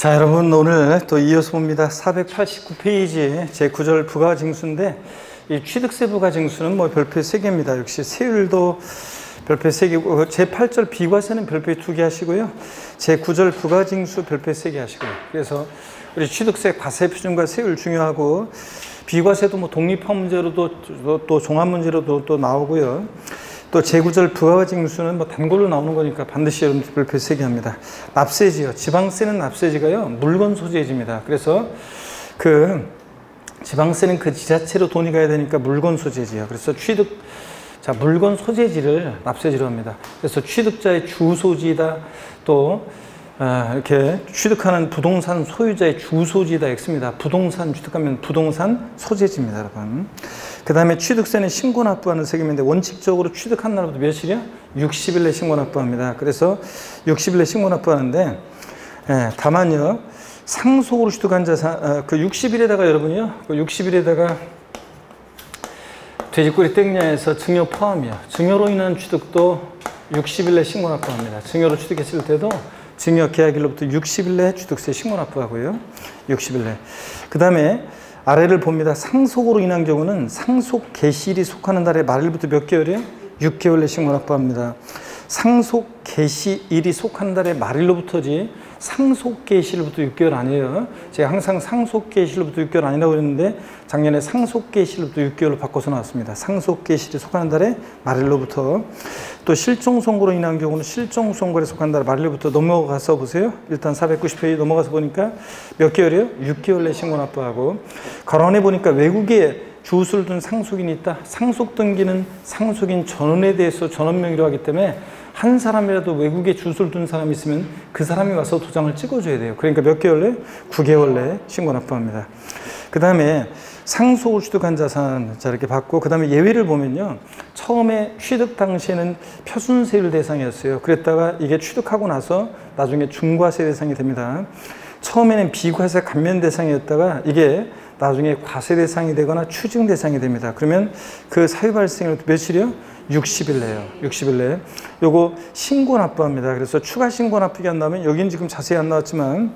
자, 여러분 오늘 또 이어서 봅니다. 489페이지 제9절 부가징수인데 이 취득세 부가징수는 뭐 별표 3개입니다. 역시 세율도 별표 3개고 제8절 비과세는 별표 2개 하시고요. 제9절 부가징수 별표 3개 하시고요. 그래서 우리 취득세 과세 표준과 세율 중요하고 비과세도 뭐 독립화 문제로도 또 종합 문제로도 또 나오고요. 또 제9절 부가징수는 뭐 단골로 나오는 거니까 반드시 여러분들 별표 3개 합니다. 납세지요. 지방세는 납세지가요. 물건 소재지입니다. 그래서 그 지방세는 그 지자체로 돈이 가야 되니까 물건 소재지요. 그래서 자, 물건 소재지를 납세지로 합니다. 그래서 취득자의 주소지다 또 이렇게 취득하는 부동산 소유자의 주소지다 X입니다. 부동산 취득하면 부동산 소재지입니다, 여러분. 그 다음에 취득세는 신고납부하는 세금인데 원칙적으로 취득한 날부터 며칠이요? 60일 내 신고납부합니다. 그래서 60일 내 신고납부하는데 다만요 상속으로 취득한 자산 그 60일에다가 여러분이요 그 60일에다가 돼지꼬리 땡냐에서 증여 포함이요. 증여로 인한 취득도 60일 내 신고납부합니다. 증여로 취득했을 때도 증여 계약일로부터 60일 내 취득세 신고납부하고요. 60일 내. 그 다음에 아래를 봅니다. 상속으로 인한 경우는 상속 개시일이 속하는 달의 말일부터 몇 개월이요? 6개월 내 신고납부합니다. 상속 개시일이 속한 달의 말일로부터지 상속 개시일부터 6개월 아니에요. 제가 항상 상속 개시일부터 6개월 아니라고 그랬는데 작년에 상속 개시일부터 6개월로 바꿔서 나왔습니다. 상속 개시일이 속하는 달의 말일로부터. 또 실종 선고로 인한 경우는 실종 선고에 속한 달의 말일부터 넘어가서 보세요. 일단 490페이지 넘어가서 보니까 몇 개월이요? 6개월 내 신고납부하고 거론해 보니까 외국에 주소를 둔 상속인이 있다. 상속 등기는 상속인 전원에 대해서 전원 명의로 하기 때문에 한 사람이라도 외국에 주소를 둔 사람이 있으면 그 사람이 와서 도장을 찍어줘야 돼요. 그러니까 몇 개월 내? 9개월 내 신고납부합니다. 그 다음에 상속을 취득한 자산 자 이렇게 받고 그 다음에 예외를 보면요. 처음에 취득 당시에는 표준세율 대상이었어요. 그랬다가 이게 취득하고 나서 나중에 중과세 대상이 됩니다. 처음에는 비과세 감면 대상이었다가 이게 나중에 과세 대상이 되거나 추징 대상이 됩니다. 그러면 그 사유 발생일 며칠이요? 60일 내요. 60일 내. 요거 신고 납부합니다. 그래서 추가 신고 납부기 한다면 여긴 지금 자세히 안 나왔지만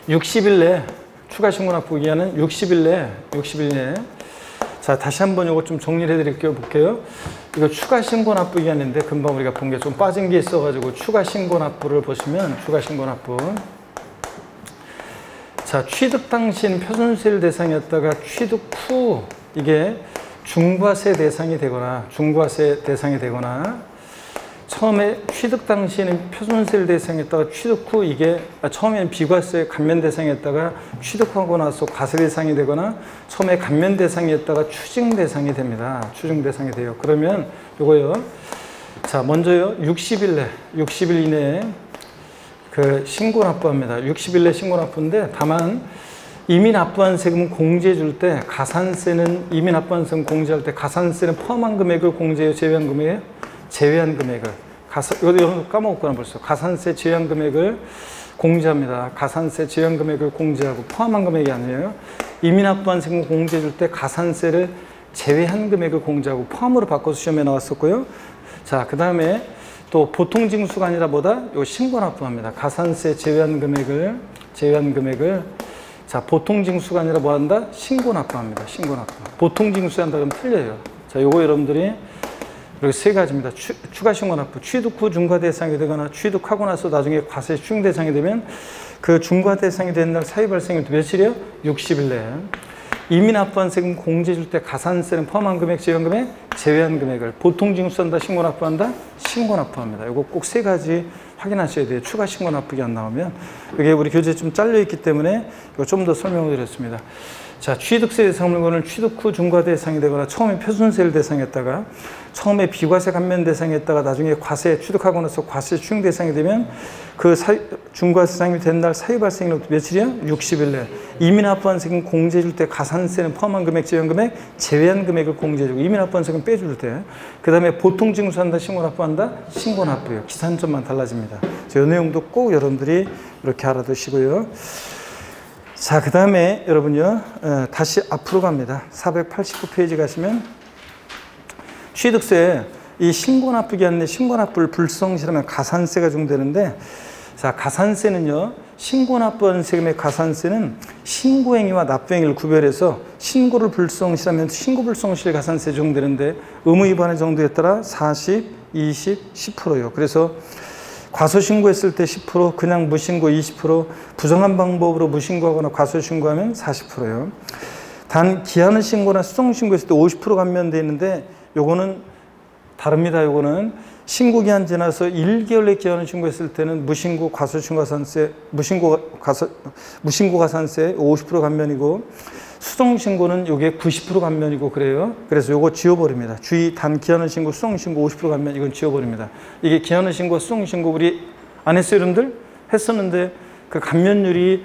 60일 내 추가 신고 납부 기한은 60일 내. 자, 다시 한번 요거 좀 정리를 해드릴게요. 볼게요. 이거 추가 신고 납부 기한인데 금방 우리가 본 게 좀 빠진 게 있어가지고 추가 신고 납부를 보시면 추가 신고 납부. 자, 취득 당시에는 표준세율 대상이었다가 취득 후 이게 중과세 대상이 되거나 처음에 취득 당시에는 표준세율 대상이었다가 취득 후 이게 처음에는 비과세 감면 대상이었다가 취득하고 나서 과세 대상이 되거나 처음에 감면 대상이었다가 추징 대상이 됩니다. 추징 대상이 돼요. 그러면 요거요. 자, 먼저요. 60일 이내에 그 신고 납부합니다. 60일 내 신고 납부인데 다만 이미 납부한 세금은 공제해 줄 때 가산세는 이미 납부한 세금 공제할 때 가산세는 포함한 금액을 공제해요? 제외한 금액이에요? 제외한 금액을 이거 여러분 까먹었구나 벌써. 가산세 제외한 금액을 공제합니다. 가산세 제외한 금액을 공제하고 포함한 금액이 아니에요. 이미 납부한 세금 공제해 줄 때 가산세를 제외한 금액을 공제하고 포함으로 바꿔서 시험에 나왔었고요. 자, 그 다음에 또 보통징수가 아니라 뭐다? 요 신고납부합니다. 가산세 제외한 금액을 자, 보통징수가 아니라 뭐 한다? 신고납부합니다. 신고납부. 보통징수 한다 그러면 틀려요. 자, 요거 여러분들이 이렇게 세 가지입니다. 추가 신고납부. 취득 후 중과 대상이 되거나 취득하고 나서 나중에 과세 추징 대상이 되면 그 중과 대상이 된 날 사유 발생일 며칠이요? 60일 내에. 이미 납부한 세금 공제해 줄 때 가산세는 포함한 금액, 제외한 금액, 제외한 금액을 보통징수한다, 신고납부한다, 신고납부합니다. 이거 꼭 세 가지 확인하셔야 돼요. 추가 신고납부기 안 나오면 이게 우리 교재에 좀 잘려 있기 때문에 이거 좀 더 설명을 드렸습니다. 자, 취득세 대상 물건을 취득 후 중과 대상이 되거나 처음에 표준세율 대상이었다가 처음에 비과세 감면 대상이었다가 나중에 과세 취득하고 나서 과세 추징 대상이 되면 그 중과세 대상이 된 날 사유 발생일로부터 며칠이야? 60일 내. 이미 납부한 세금 공제해 줄 때 가산세는 포함한 금액, 제외한 금액, 제외한 금액을 공제해 주고 이미 납부한 세금 빼줄 때 그 다음에 보통징수한다, 신고납부한다, 신고납부예요. 기산점만 달라집니다. 이 내용도 꼭 여러분들이 이렇게 알아두시고요. 자, 그 다음에 여러분요, 다시 앞으로 갑니다. 489페이지 가시면 취득세 이 신고납부기 안에 신고납부를 불성실하면 가산세가 적용되는데 자, 가산세는요 신고 납부하는 세금의 가산세는 신고행위와 납부행위를 구별해서 신고를 불성실하면 신고불성실 가산세 적용되는데 의무 위반의 정도에 따라 40, 20, 10%요. 그래서 과소신고했을 때 10%, 그냥 무신고 20%, 부정한 방법으로 무신고하거나 과소신고하면 40%요. 단 기한의 신고나 수정신고했을 때 50% 감면되어 있는데 요거는 다릅니다. 요거는 신고기한 지나서 1개월 내 기한을 신고했을 때는 무신고 과소신고가산세, 무신고 가산세 50% 감면이고 수정신고는 요게 90% 감면이고 그래요. 그래서 요거 지워버립니다. 주의 단 기한을 신고 수정신고 50% 감면 이건 지워버립니다. 이게 기한을 신고 수정신고 우리 안 했어요 여러분들? 했었는데 그 감면율이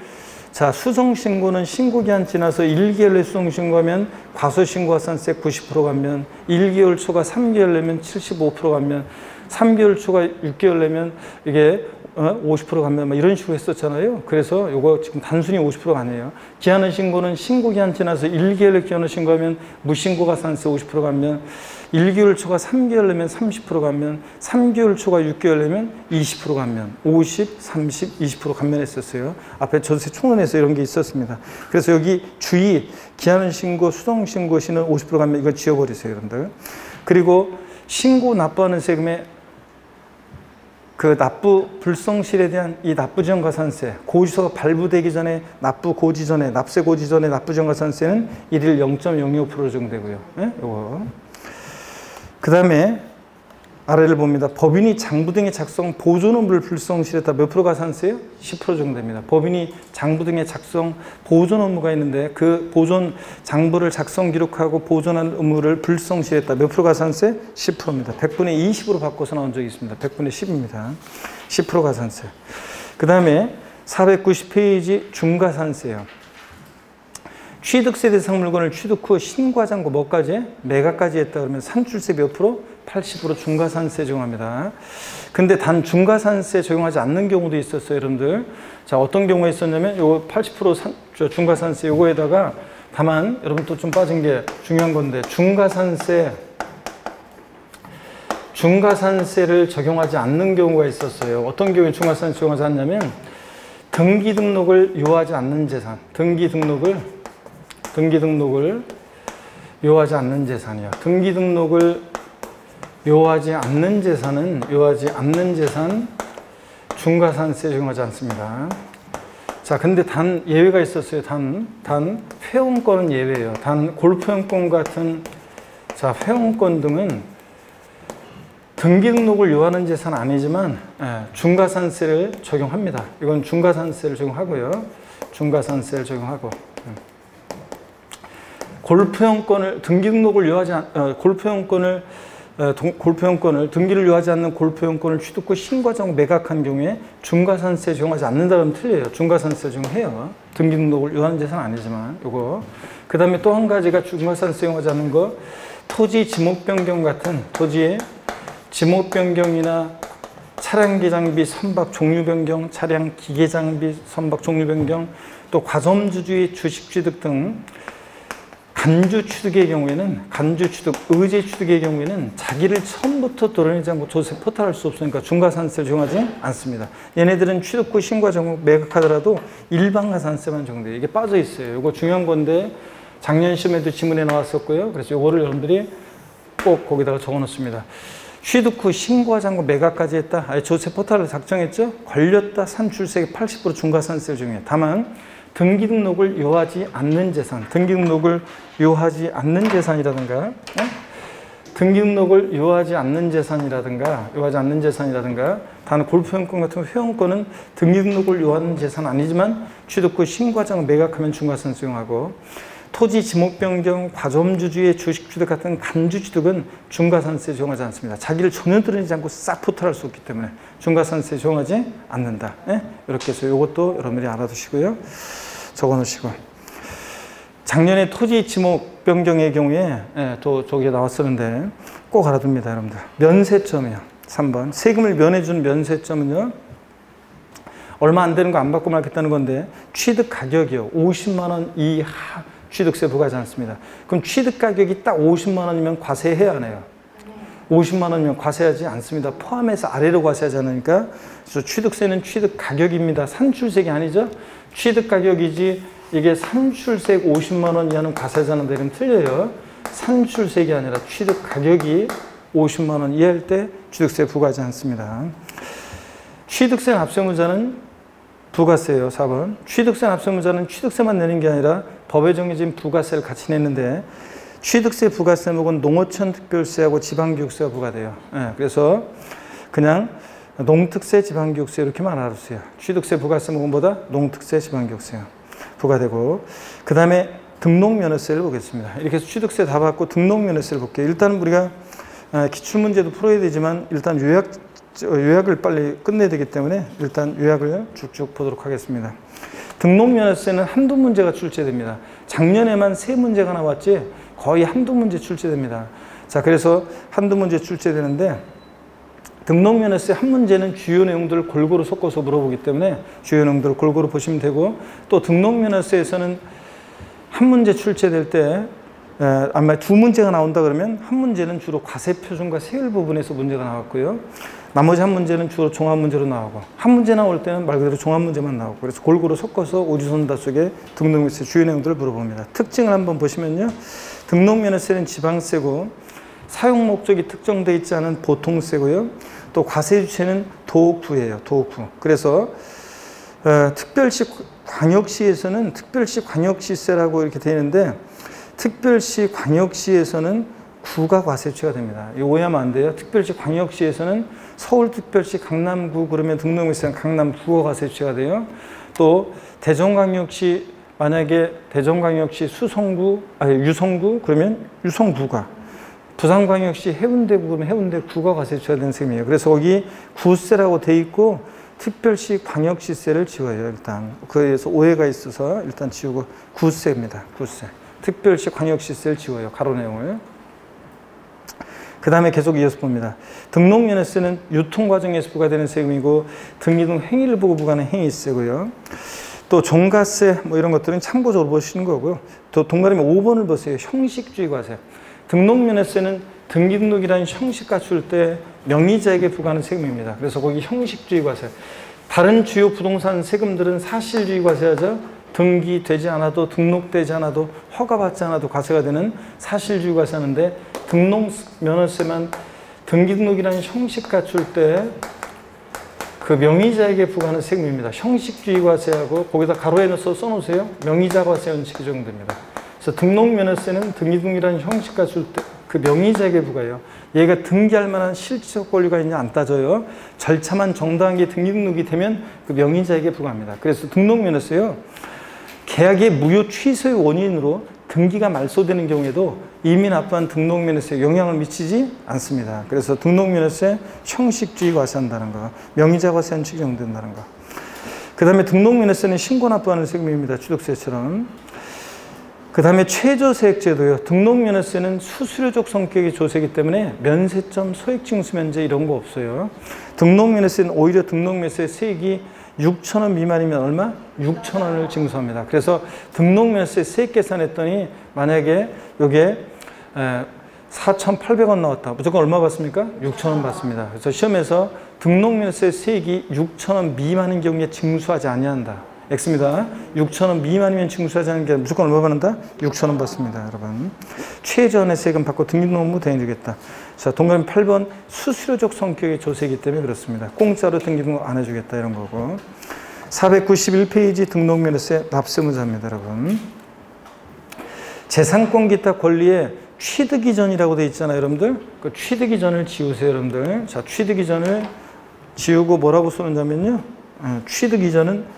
자, 수정신고는 신고기한 지나서 1개월 내 수정신고하면 과소신고가산세 90% 감면, 1개월 초과 3개월 내면 75% 감면, 3개월 초과 6개월 내면 이게 50% 감면 이런 식으로 했었잖아요. 그래서 요거 지금 단순히 50%가 아니에요. 기한의 신고는 신고기한 지나서 1개월 기한을 신고하면 무신고가산세 50% 감면, 1개월 초과 3개월 내면 30% 감면, 3개월 초과 6개월 내면 20% 감면, 50, 30, 20% 감면했었어요. 앞에 조세 총론에서 이런 게 있었습니다. 그래서 여기 주의, 기한의 신고, 수정신고 시는 50% 감면 이거 지워버리세요, 여러분들. 그리고 신고 납부하는 세금의 그 납부 불성실에 대한 이 납부지원가산세, 고지서가 발부되기 전에 납부 고지 전에, 납세 고지 전에 납부지원가산세는 일일 0.025% 적용되고요. 네? 요거. 그 다음에 아래를 봅니다. 법인이 장부 등의 작성 보존 업무를 불성실했다. 몇 프로 가산세요? 10% 정도입니다. 법인이 장부 등의 작성 보존 업무가 있는데 그 보존 장부를 작성 기록하고 보존한 업무를 불성실했다. 몇 프로 가산세? 10%입니다. 100분의 20으로 바꿔서 나온 적이 있습니다. 100분의 10입니다. 10% 가산세. 그 다음에 490페이지 중과산세요. 취득세 대상 물건을 취득 후 신과장고 뭐까지? 매각까지 했다 그러면 산출세 몇 프로? 80% 중과산세 적용합니다. 근데 단 중과산세 적용하지 않는 경우도 있었어요, 여러분들. 자, 어떤 경우가 있었냐면 요거 80% 중과산세 요거에다가 다만 여러분 또 좀 빠진 게 중요한 건데 중과산세를 적용하지 않는 경우가 있었어요. 어떤 경우에 중과산세 적용하지 않냐면 등기 등록을 요하지 않는 재산, 등기 등록을 요하지 않는 재산이요. 등기 등록을 요하지 않는 재산 중과산세 적용하지 않습니다. 자, 근데 단 예외가 있었어요. 단 회원권은 예외예요. 단 골프회원권 같은 자 회원권 등은 등기 등록을 요하는 재산 아니지만 중과산세를 적용합니다. 이건 중과산세를 적용하고요. 중과산세를 적용하고 골프회원권을 등기 등록을 요하지 골프회원권을 등기를 요하지 않는 골프회원권을 취득 후 신과장 매각한 경우에 중과산세 적용하지 않는다면 틀려요. 중과산세 적용해요. 등기 등록을 요하는 재산 아니지만 요거. 그 다음에 또 한 가지가 중과산세 적용하지 않는 거 토지 지목 변경 같은 토지의 지목 변경이나 차량 기장비 선박 종류 변경, 차량 기계 장비 선박 종류 변경, 또 과점주주의 주식 취득 등 간주 취득의 경우에는 의제 취득의 경우에는 자기를 처음부터 드러내지 않고 조세 포탈할 수 없으니까 중과산세를 적용하지 않습니다. 얘네들은 취득 후 신과 정목 매각하더라도 일반 가산세만 적용돼요. 이게 빠져 있어요. 이거 중요한 건데 작년 시험에도 지문에 나왔었고요. 그래서 이거를 여러분들이 꼭 거기다가 적어 놓습니다. 취득 후 신고와 잔고 매각까지 했다. 조세 포탈을 작성했죠. 걸렸다. 산출세 80% 중과산세를 적용해요. 다만 등기 등록을 요하지 않는 재산, 등기 등록을 요하지 않는 재산이라든가, 등기 등록을 요하지 않는 재산이라든가, 단 골프회원권 같은 회원권은 등기 등록을 요하는 재산 아니지만 취득 후 신과장 매각하면 중과산세 적용하고, 토지 지목 변경, 과점주주의 주식 취득 같은 간주 취득은 중과산세 적용하지 않습니다. 자기를 전혀 드러내지 않고 싹 포탈할 수 없기 때문에 중과산세 적용하지 않는다. 이렇게 해서 이것도 여러분들이 알아두시고요. 적어 놓으시고. 작년에 토지 지목 변경의 경우에 또 저기에 나왔었는데 꼭 알아둡니다, 여러분들. 면세점이요. 3번. 세금을 면해준 면세점은요. 얼마 안 되는 거 안 받고 말겠다는 건데 취득 가격이요. 50만 원 이하 취득세 부과하지 않습니다. 그럼 취득 가격이 딱 50만 원이면 과세해야 하네요. 50만 원이면 과세하지 않습니다. 포함해서 아래로 과세하지 않으니까. 그래서 취득세는 취득 가격입니다. 산출세가 아니죠. 취득 가격이지 이게 산출세 50만 원 이하는 과세하지 않는다 이러면 틀려요. 산출세가 아니라 취득 가격이 50만 원 이하일 때 취득세 부과하지 않습니다. 취득세 납세무자는 부가세예요. 4번. 취득세 납세무자는 취득세만 내는 게 아니라 법에 정해진 부가세를 같이 내는데 취득세 부가세목은 농어촌 특별세하고 지방교육세가 부과돼요. 네, 그래서 그냥 농특세 지방교육세 이렇게만 알아두세요. 취득세 부가세목은 뭐다? 농특세 지방교육세가 부과되고 그 다음에 등록면허세를 보겠습니다. 이렇게 해서 취득세 다 받고 등록면허세를 볼게요. 일단 우리가 기출문제도 풀어야 되지만 일단 요약을 빨리 끝내야 되기 때문에 일단 요약을 쭉쭉 보도록 하겠습니다. 등록면허세는 한두 문제가 출제됩니다. 작년에만 3문제가 나왔지 거의 한두 문제 출제됩니다. 자, 그래서 한두 문제 출제되는데 등록면허세 한 문제는 주요 내용들을 골고루 섞어서 물어보기 때문에 주요 내용들을 골고루 보시면 되고 또 등록면허세에서는 한 문제 출제될 때 아마 2문제가 나온다 그러면 한 문제는 주로 과세표준과 세율 부분에서 문제가 나왔고요. 나머지 한 문제는 주로 종합문제로 나오고 한 문제 나올 때는 말 그대로 종합문제만 나오고 그래서 골고루 섞어서 오지선다 속에 등록면허세 주요 내용들을 물어봅니다. 특징을 한번 보시면요. 등록면허세는 지방세고 사용 목적이 특정되어 있지 않은 보통세고요. 또 과세 주체는 도구예요. 도구. 그래서 특별시 광역시에서는 특별시 광역시세라고 이렇게 되어 있는데 특별시 광역시에서는 구가 과세주체가 됩니다. 이거 오해하면 안 돼요. 특별시 광역시에서는 서울특별시 강남구 그러면 등록면허세는 강남구가 과세주체가 돼요. 또 대전광역시 만약에 대전광역시 유성구 그러면 유성구가 부산광역시 해운대구 그러면 해운대구가 과세주체가 되는 셈이에요. 그래서 거기 구세라고 돼 있고 특별시 광역시세를 지워요. 일단 그래서 오해가 있어서 일단 지우고 구세입니다. 구세. 특별시 광역시세를 지워요. 가로 내용을. 그 다음에 계속 이어서 봅니다. 등록면허세는 유통과정에서 부과되는 세금이고 등기 등 행위를 보고 부과하는 행위세고요. 또 종가세 뭐 이런 것들은 참고적으로 보시는 거고요. 또 동그라미 5번을 보세요. 형식주의 과세. 등록면허세는 등기 등록이라는 형식 갖출 때 명의자에게 부과하는 세금입니다. 그래서 거기 형식주의 과세. 다른 주요 부동산 세금들은 사실주의 과세하죠. 등기되지 않아도 등록되지 않아도 허가받지 않아도 과세가 되는 사실주의 과세하는데 등록면허세만 등기 등록이라는 형식 갖출 때 그 명의자에게 부과하는 세금입니다. 형식주의 과세하고 거기다 가로에 넣어서 써놓으세요. 명의자 과세 원칙이 적용됩니다. 그래서 등록면허세는 등기 등록이라는 형식 갖출 때 그 명의자에게 부과해요. 얘가 등기할 만한 실질적 권리가 있냐 안 따져요. 절차만 정당하게 등기 등록이 되면 그 명의자에게 부과합니다. 그래서 등록면허세요. 계약의 무효 취소의 원인으로 등기가 말소되는 경우에도 이미 납부한 등록면허세에 영향을 미치지 않습니다. 그래서 등록면허세 형식주의 과세한다는 거, 명의자 과세 원칙이 적용된다는 거. 그 다음에 등록면허세는 신고 납부하는 세금입니다. 취득세처럼. 그 다음에 최저세액제도요. 등록면허세는 수수료적 성격의 조세이기 때문에 면세점, 소액징수면제 이런 거 없어요. 등록면허세는 오히려 등록면허세 세액이 6,000원 미만이면 얼마? 6,000원을 징수합니다. 그래서 등록면허세 세액 계산했더니 만약에 이게 4,800원 나왔다. 무조건 얼마 받습니까? 6,000원 받습니다. 그래서 시험에서 등록면허세 세액이 6,000원 미만인 경우에 징수하지 아니한다. X입니다. 6,000원 미만이면 징수하지 않는 게 무조건 얼마 받는다? 6,000원 받습니다. 여러분. 최저한의 세금 받고 등기등록무 대행해주겠다. 자, 동그라미 8번 수수료적 성격의 조세이기 때문에 그렇습니다. 공짜로 등기등록 안 해주겠다 이런 거고. 491페이지 등록면허세 납세무자입니다. 여러분. 재산권 기타 권리에 취득 이전이라고 되어 있잖아요. 여러분들. 그 취득 이전을 지우세요. 여러분들. 자, 취득 이전을 지우고 뭐라고 쓰느냐면요. 취득 이전은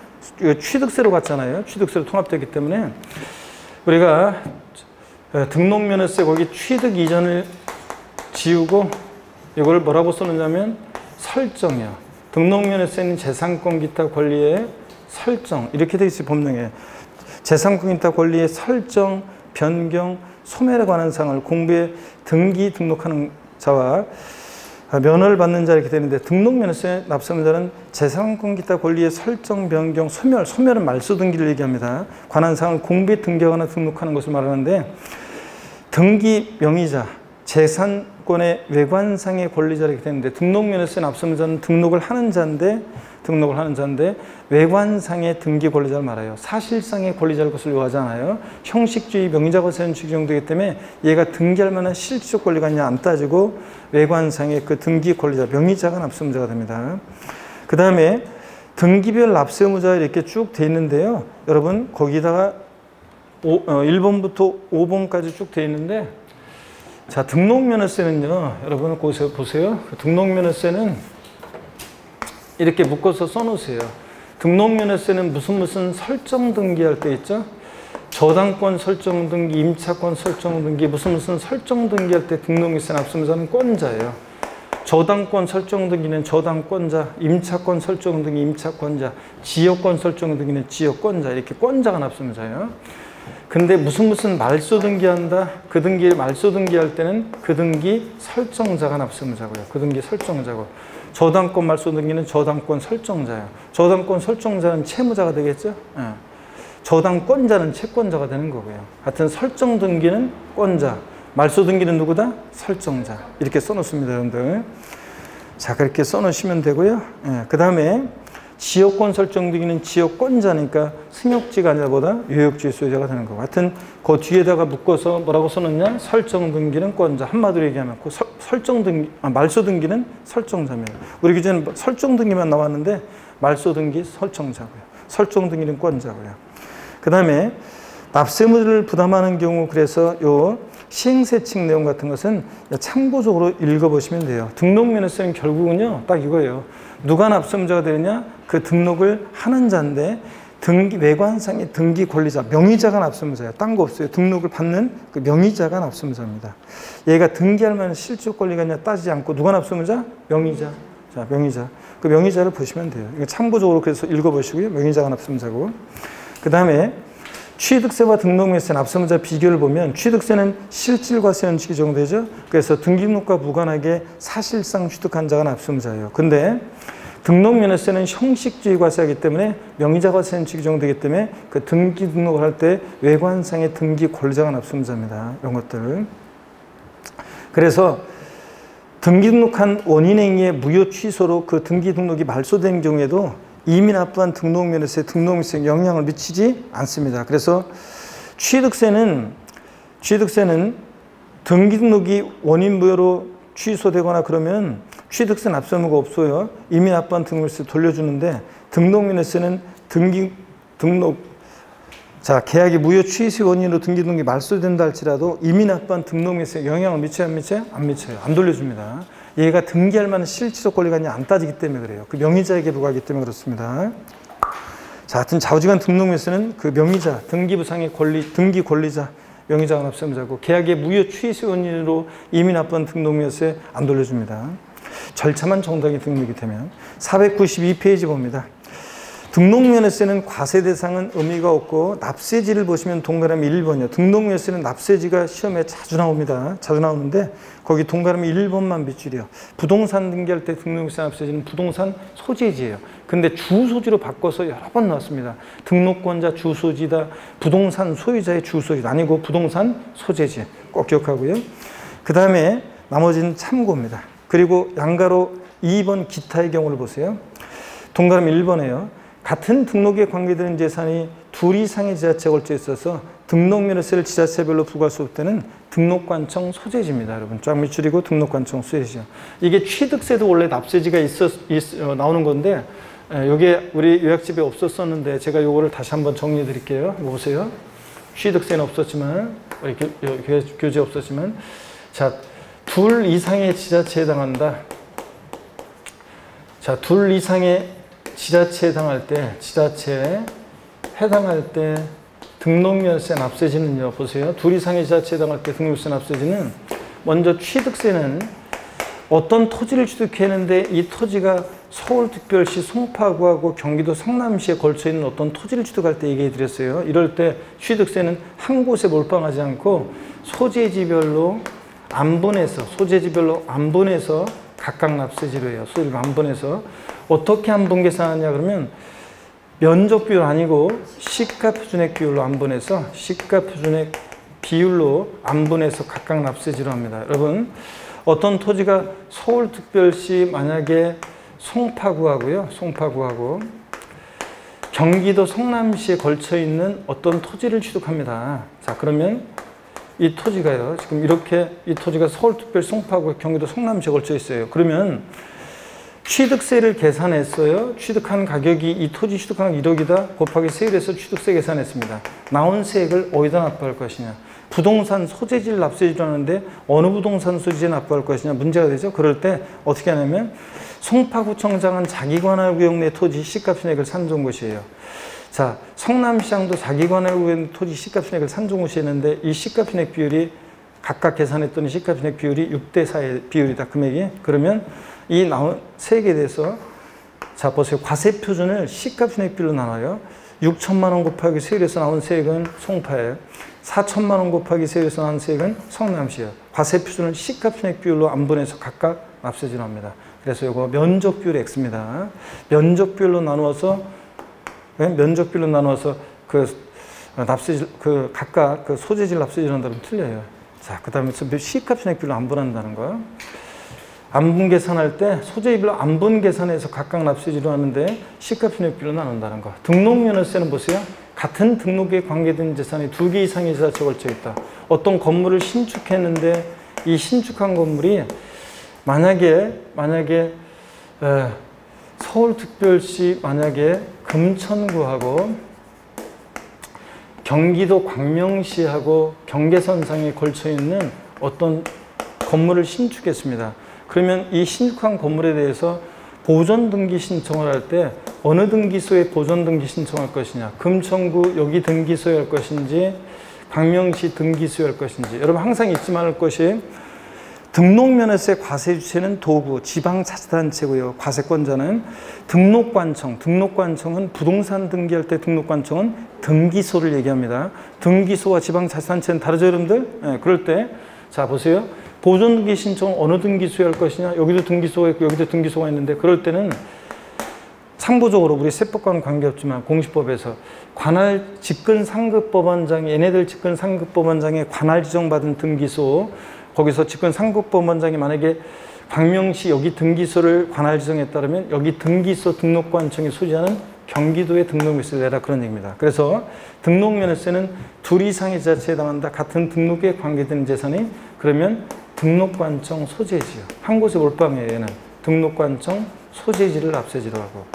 취득세로 갔잖아요. 취득세로 통합되기 때문에 우리가 등록면허세 거기 취득 이전을 지우고 이걸 뭐라고 쓰느냐면 설정이요. 등록면허세는 재산권 기타 권리의 설정 이렇게 되어 있어요. 법령에. 재산권 기타 권리의 설정, 변경, 소멸에 관한 사항을 공부에 등기 등록하는 자와 면허를 받는 자 이렇게 되는데 등록면허세 납세자는 재산권 기타 권리의 설정, 변경, 소멸은 말소 등기를 얘기합니다. 관한 사항을 공부에 등기하거나 등록하는 것을 말하는데 등기 명의자, 재산 등록권의 외관상의 권리자라 이렇게 되는데 등록면허세는 납세의무자는 등록을 하는 자인데 외관상의 등기 권리자를 말해요. 사실상의 권리자를 것을 요하잖아요. 형식주의 명의자 과세는 적용되기 때문에 얘가 등기할 만한 실질적 권리가 있냐 안 따지고 외관상의 그 등기 권리자, 명의자가 납세의무자가 됩니다. 그 다음에 등기별 납세의무자 이렇게 쭉 돼 있는데요. 여러분 거기다가 1번부터 5번까지 쭉 돼 있는데 자, 등록면허세는요. 여러분 보세요. 등록면허세는 이렇게 묶어서 써놓으세요. 등록면허세는 무슨 설정 등기할 때 있죠? 저당권 설정 등기, 임차권 설정 등기, 무슨 설정 등기할 때 등록면허세 납세의무자는 권자예요. 저당권 설정 등기는 저당권자, 임차권 설정 등기, 임차권자, 지역권 설정 등기는 지역권자, 이렇게 권자가 납세의무자예요. 근데 무슨 말소 등기한다? 그 등기 말소 등기할 때는 그 등기 설정자가 납세의무자고요. 그 등기 설정자고. 저당권 말소 등기는 저당권 설정자예요. 저당권 설정자는 채무자가 되겠죠? 예. 저당권자는 채권자가 되는 거고요. 하여튼 설정 등기는 권자, 말소 등기는 누구다? 설정자. 이렇게 써놓습니다, 여러분들. 자, 그렇게 써놓으시면 되고요. 예. 그 다음에 지역권 설정 등기는 지역권자니까 승역지가 아니라 보다 유역지의 소유자가 되는 거고. 하여튼 그 뒤에다가 묶어서 뭐라고 써놓냐? 설정 등기는 권자. 한마디로 얘기하면 그 설정 등기, 말소 등기는 설정자입니다. 우리 기존에 설정 등기만 나왔는데 말소 등기 설정자고요. 설정 등기는 권자고요. 그 다음에 납세의무를 부담하는 경우 그래서 요 시행세칙 내용 같은 것은 참고적으로 읽어보시면 돼요. 등록면허세는 결국은요, 딱 이거예요. 누가 납세의무자가 되느냐? 그 등록을 하는 자인데 등기 외관상의 등기 권리자, 명의자가 납세의무자예요. 딴 거 없어요. 등록을 받는 그 명의자가 납세의무자입니다. 얘가 등기할 만한 실적 권리가 있냐 따지지 않고 누가 납세의무자? 명의자. 자, 명의자. 그 명의자를 보시면 돼요. 이거 참고적으로 그래서 읽어보시고요. 명의자가 납세의무자고. 그 다음에 취득세와 등록면허세 납세의무자 비교를 보면 취득세는 실질과세 원칙이 적용되죠. 그래서 등기등록과 무관하게 사실상 취득한 자가 납세의무자예요. 근데 등록면허세는 형식주의 과세이기 때문에 명의자 과세 원칙이 적용되기 때문에 그 등기 등록을 할 때 외관상의 등기 권리자가 납세의무자입니다. 이런 것들. 그래서 등기 등록한 원인행위의 무효 취소로 그 등기 등록이 말소된 경우에도 이미 납부한 등록면허세, 등록면허세에 영향을 미치지 않습니다. 그래서 취득세는 등기 등록이 원인 무효로 취소되거나 그러면 취득세 납세의무가 없어요. 이미 납부한 등록면허세 돌려주는데 등록면허세는 계약이 무효 취소 원인으로 등기 등록이 말소된다 할지라도 이미 납부한 등록면허세에 영향을 미쳐요? 안 미쳐요? 안 미쳐요. 안 돌려줍니다. 얘가 등기할 만한 실질적 권리가 있냐 안 따지기 때문에 그래요. 그 명의자에게 부과하기 때문에 그렇습니다. 자, 하여튼 좌우지간 등록면허세는 그 명의자, 등기부상의 권리, 등기 권리자, 명의자가 납세의무자고 계약의 무효 취소 원인으로 이미 납부한 등록면허세 안 돌려줍니다. 절차만 정당히 등록이 되면. 492페이지 봅니다. 등록면허세는 과세 대상은 의미가 없고 납세지를 보시면 동그라미 1번이요. 등록면허세는 납세지가 시험에 자주 나옵니다. 자주 나오는데 거기 동그라미 1번만 빗줄이요. 부동산 등기할 때 등록면허세 납세지는 부동산 소재지예요. 근데 주소지로 바꿔서 여러 번 나왔습니다. 등록권자 주소지다. 부동산 소유자의 주소지다. 아니고 부동산 소재지. 꼭 기억하고요. 그 다음에 나머지는 참고입니다. 그리고 양가로 2번 기타의 경우를 보세요. 동그라미 1번에요. 같은 등록에 관계되는 재산이 둘 이상의 지자체에 걸쳐 있어서 등록면허세를 지자체별로 부과할 수 없을 때는 등록관청 소재지입니다. 여러분 쫙 밑줄이고 등록관청 소재지죠. 이게 취득세도 원래 납세지가 나오는 건데 이게 우리 요약집에 없었었는데 제가 이거를 다시 한번 정리해 드릴게요. 보세요. 취득세는 없었지만 교재 없었지만 자, 둘 이상의 지자체에 해당한다. 자, 둘 이상의 지자체에 해당할 때, 지자체에 해당할 때 등록면허세 납세지는요. 보세요. 둘 이상의 지자체에 해당할 때 등록면허세 납세지는 먼저 취득세는 어떤 토지를 취득했는데 이 토지가 서울특별시 송파구하고 경기도 성남시에 걸쳐 있는 어떤 토지를 취득할 때 얘기해 드렸어요. 이럴 때 취득세는 한 곳에 몰빵하지 않고 소재지별로 안분해서 각각 납세지로 해요. 소재지로 안분해서. 어떻게 안분 계산하냐 그러면 면적 비율 아니고 시가 표준액 비율로 안분해서 각각 납세지로 합니다. 여러분 어떤 토지가 서울특별시 만약에 송파구하고요. 송파구하고 경기도 성남시에 걸쳐 있는 어떤 토지를 취득합니다. 자, 그러면 이 토지가요. 지금 이렇게 이 토지가 서울특별시 송파구 경기도 성남시에 걸쳐 있어요. 그러면 취득세를 계산했어요. 취득한 가격이 이 토지 취득한 1억이다 곱하기 세율에서 취득세 계산했습니다. 나온 세액을 어디다 납부할 것이냐. 부동산 소재지를 납세지를 하는데 어느 부동산 소재지에 납부할 것이냐 문제가 되죠. 그럴 때 어떻게 하냐면 송파구청장은 자기관할구역 내 토지 시가 편액을 산정 것이에요. 자, 성남시장도 자기관할구역 토지 시가 편액을 산정 것이었는데 이 시가 편액 비율이 각각 계산했더니 시가 편액 비율이 6대 4의 비율이다. 금액이. 그러면 이 나온 세액에 대해서 자 보세요. 과세 표준을 시가 편액 비율로 나눠요. 6천만 원 곱하기 세율에서 나온 세액은 송파예요. 4천만 원 곱하기 세율에서 나온 세액은 성남시예요. 과세 표준을 시가 편액 비율로 안분해서 각각 납세지를 합니다. 그래서 이거 면적 비율이 X입니다. 면적 비율로 나누어서 그 납세질 각각 그 소재질 납세질 한다면 틀려요. 자, 그다음에 시가 편액 비율로 안분한다는 거예요. 안분 계산할 때 소재비로 안분 계산해서 각각 납세지로 하는데 시가 편액비로 나눈다는 거. 등록면허세는 보세요. 같은 등록에 관계된 재산이 2개 이상의 지자체에 걸쳐 있다. 어떤 건물을 신축했는데 이 신축한 건물이 만약에 서울특별시 만약에 금천구하고 경기도 광명시하고 경계선상에 걸쳐 있는 어떤 건물을 신축했습니다. 그러면 이 신축한 건물에 대해서 보존등기 신청을 할 때 어느 등기소에 보존등기 신청할 것이냐. 금천구 여기 등기소에 할 것인지 광명시 등기소에 할 것인지. 여러분 항상 잊지 말을 것이 등록면허세 과세 주체는 도구, 지방자치단체고요. 과세권자는 등록관청은 부동산 등기할 때 등록관청은 등기소를 얘기합니다. 등기소와 지방자치단체는 다르죠, 여러분들? 네, 그럴 때 자 보세요. 보존등기 신청은 어느 등기소에 할 것이냐. 여기도 등기소가 있고 여기도 등기소가 있는데 그럴 때는 상부적으로 우리 세법과는 관계없지만 공시법에서 관할 직근상급법원장이 얘네들 직근상급법원장에 관할 지정받은 등기소 거기서 직근상급법원장이 만약에 광명시 여기 등기소를 관할 지정했다면 여기 등기소 등록관청이 소지하는 경기도에 등록면허세를 내라 그런 얘기입니다. 그래서 등록면허세는 2 이상의 지자체에 해당한다. 같은 등록에 관계되는 재산이 그러면 등록관청 소재지요. 한 곳에 몰빵해요. 얘는 등록관청 소재지를 납세지로 하고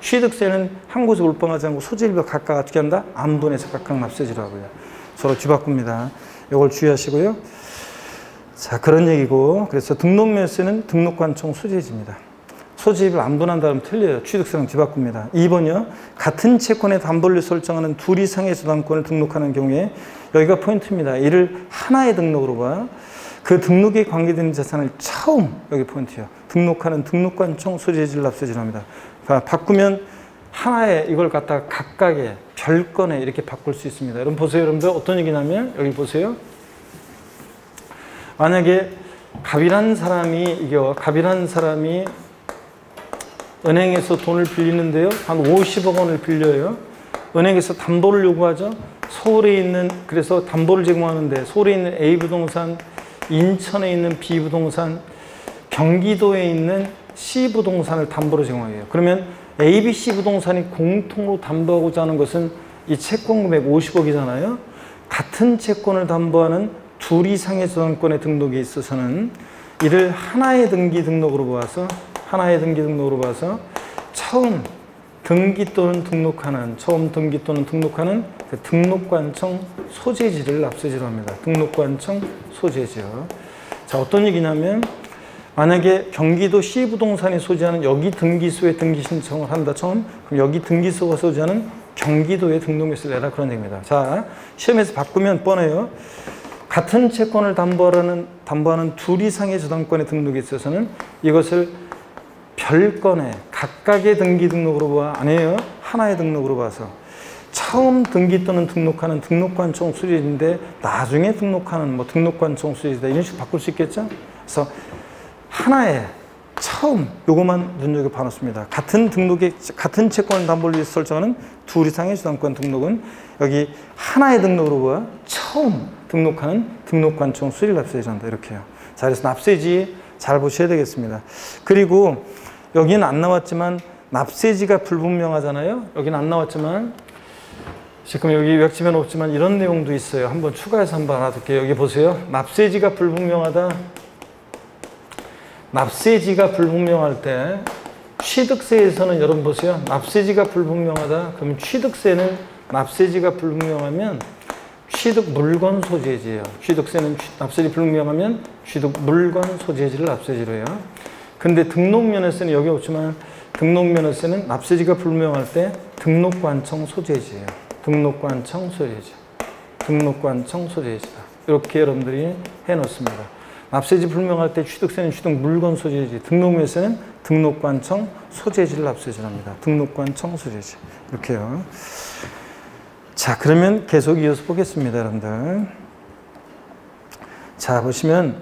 취득세는 한 곳에 몰빵하지 않고 소재지를 각각 어떻게 한다? 안분해서 각각 납세지로 하고요. 서로 뒤바꿉니다. 이걸 주의하시고요. 자, 그런 얘기고 그래서 등록면허세는 등록관청 소재지입니다. 소재지를 안분한 다음 틀려요. 취득세랑 뒤바꿉니다. 2번이요. 같은 채권의 담보를 설정하는 2 이상의 저당권을 등록하는 경우에 여기가 포인트입니다. 이를 하나의 등록으로 봐. 그 등록에 관계되는 재산을 처음 여기 포인트예요. 등록하는 등록관청 소재지를 납세지를 합니다. 바꾸면 하나의 이걸 갖다가 각각의 별건에 이렇게 바꿀 수 있습니다. 여러분 보세요. 여러분들 어떤 얘기냐면 여기 보세요. 만약에 갑이란 사람이 은행에서 돈을 빌리는데요. 한 50억 원을 빌려요. 은행에서 담보를 요구하죠. 서울에 있는 그래서 담보를 제공하는데 서울에 있는 A 부동산, 인천에 있는 B 부동산, 경기도에 있는 C 부동산을 담보로 제공해요. 그러면 A, B, C 부동산이 공통으로 담보하고자 하는 것은 이 채권 금액 50억이잖아요. 같은 채권을 담보하는 2 이상의 저당권의 등록에 있어서는 이를 하나의 등기 등록으로 봐서 처음 등기 또는 등록하는 그 등록관청 소재지를 납세지로 합니다. 등록관청 소재지요. 자, 어떤 얘기냐면 만약에 경기도 C 부동산이 소지하는 여기 등기소에 등기 신청을 한다. 처음 그럼 여기 등기소가 소지하는 경기도에 등록면허세를 내라 그런 얘기입니다. 자, 시험에서 바꾸면 뻔해요. 같은 채권을 담보하는 2 이상의 저당권의 등록에 있어서는 이것을 별건에 각각의 등기 등록으로 봐. 아니에요. 하나의 등록으로 봐서 처음 등기 또는 등록하는 등록관청 소재지인데 나중에 등록하는 등록관청 소재지다. 이런 식으로 바꿀 수 있겠죠? 그래서 하나의 처음 요것만 눈여겨 봐놓습니다. 같은 채권을 담보를 위해서 설정하는 2 이상의 저당권 등록은 여기 하나의 등록으로 봐. 처음 등록하는 등록관청 소재를 납세한다. 이렇게요. 자, 그래서 납세지 잘 보셔야 되겠습니다. 그리고 여기는 안 나왔지만 납세지가 불분명하잖아요. 여기는 안 나왔지만 지금 여기 외치면 없지만 이런 내용도 있어요. 한번 추가해서 한번 알아둘게요. 여기 보세요. 납세지가 불분명하다. 납세지가 불분명할 때 취득세에서는 여러분 보세요. 납세지가 불분명하다. 그럼 취득세는 납세지가 불분명하면 취득 물건 소재지예요. 취득세는 납세지 불분명하면 취득 물건 소재지를 납세지로 해요. 근데 등록면허세는 여기 없지만 등록면허세는 납세지가 불분명할 때 등록관청 소재지예요. 등록관청 소재지. 등록관청 소재지다. 이렇게 여러분들이 해놓습니다. 납세지 불명할 때 취득세는 취득 물건 소재지, 등록면허세는 등록관청 소재지를 납세지를 합니다. 등록관청 소재지. 이렇게요. 자, 그러면 계속 이어서 보겠습니다, 여러분들. 자, 보시면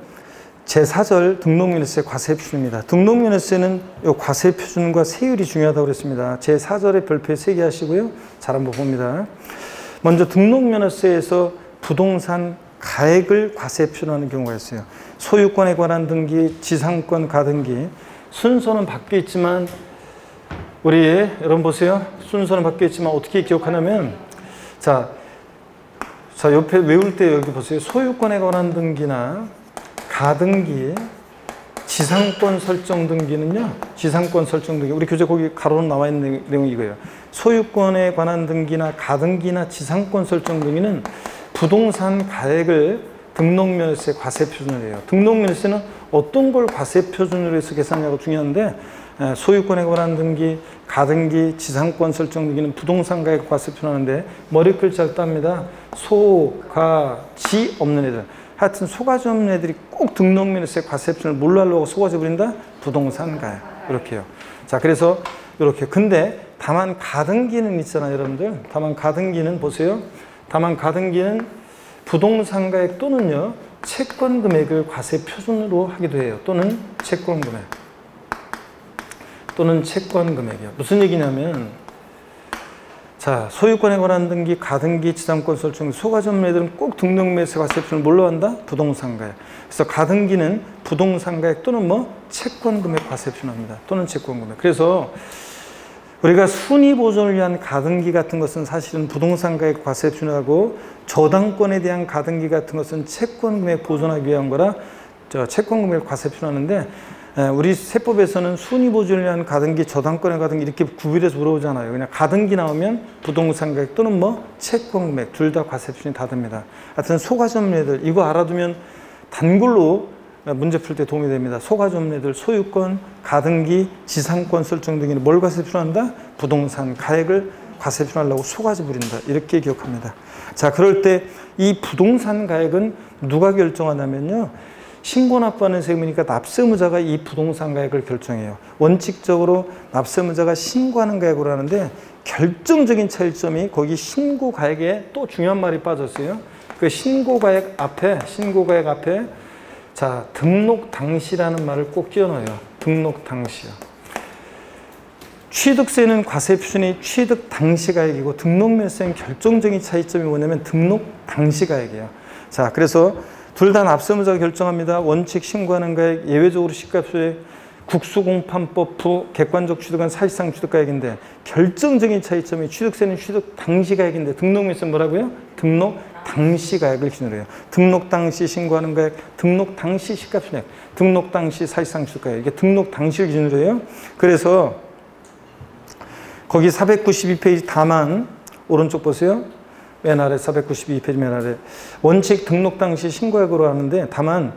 제4절 등록면허세 과세표준입니다. 등록면허세는 이 과세표준과 세율이 중요하다고 그랬습니다. 제4절에 별표에 세게 하시고요. 잘 한번 봅니다. 먼저 등록면허세에서 부동산 가액을 과세표준하는 경우가 있어요. 소유권에 관한 등기, 지상권 가등기. 순서는 바뀌어 있지만 우리 여러분 보세요. 순서는 바뀌어 있지만 어떻게 기억하냐면 자, 옆에 외울 때 여기 보세요. 소유권에 관한 등기나 가등기, 지상권 설정 등기는요. 지상권 설정 등기. 우리 교재 거기 가로로 나와 있는 내용이 이거예요. 소유권에 관한 등기나 가등기나 지상권 설정 등기는 부동산 가액을 등록면허세 과세표준으로 해요. 등록면허세는 어떤 걸 과세표준으로 해서 계산하냐고 중요한데 소유권에 관한 등기, 가등기, 지상권 설정 등기는 부동산 가액 과세표준하는데 머리 글자를 땁니다. 소, 가, 지 없는 애들. 하여튼 소가지 없는 애들이 꼭 등록면허세 과세표준을 뭘로 하려고 소가지 부린다? 부동산 가액. 이렇게요. 자, 그래서 이렇게. 근데 다만 가등기는 있잖아요, 여러분들. 다만 가등기는 보세요. 다만 가등기는 부동산 가액 또는요, 채권 금액을 과세 표준으로 하기도 해요. 또는 채권 금액. 또는 채권 금액이요. 무슨 얘기냐면, 자, 소유권에 관한 등기, 가등기, 지상권 설정, 소가지 없는 애들은 꼭 등록면허세 과세 표준을 뭘로 한다? 부동산 가액. 그래서 가등기는 부동산 가액 또는 뭐 채권 금액 과세 표준합니다. 또는 채권 금액. 그래서 우리가 순위 보존을 위한 가등기 같은 것은 사실은 부동산 가액 과세 표준하고 저당권에 대한 가등기 같은 것은 채권 금액 보존하기 위한 거라 채권 금액 과세 표준하는데 우리 세법에서는 순위 보존을 위한 가등기, 저당권의 가등기 이렇게 구별해서 물어보잖아요. 그냥 가등기 나오면 부동산 가액 또는 뭐 채권 금액 둘 다 과세 표준이 다 됩니다. 하여튼 소가지 없는 애들 이거 알아두면 단글로 문제 풀 때 도움이 됩니다. 소가지 없는 애들 소유권, 가등기, 지상권 설정 등에는 뭘 과세 표준한다? 부동산 가액을 과세 표준하려고 소가지 부린다. 이렇게 기억합니다. 자, 그럴 때 이 부동산 가액은 누가 결정하냐면요. 신고납부하는 세금이니까 납세무자가 이 부동산 가액을 결정해요. 원칙적으로 납세무자가 신고하는 가액으로 하는데 결정적인 차이점이 거기 신고가액에 또 중요한 말이 빠졌어요. 그 신고가액 앞에 자, 등록 당시라는 말을 꼭 끼워넣어요. 등록 당시요. 취득세는 과세 표준이 취득 당시 가액이고 등록면허세는 결정적인 차이점이 뭐냐면 등록 당시 가액이에요. 자, 그래서 둘 다 납세무자가 결정합니다. 원칙 신고하는 가액, 예외적으로 시가소액, 국수공판법 객관적 취득은 사실상 취득가액인데 결정적인 차이점이 취득세는 취득 당시 가액인데 등록면허세는 뭐라고요? 등록 당시 가액을 기준으로 해요. 등록 당시 신고하는 가액, 등록 당시 시가소액, 등록 당시 사실상 취득가액 이게 등록 당시를 기준으로 해요. 그래서 거기 492페이지 다만 오른쪽 보세요. 맨 아래 492페이지 맨 아래 원칙 등록 당시 신고액으로 하는데 다만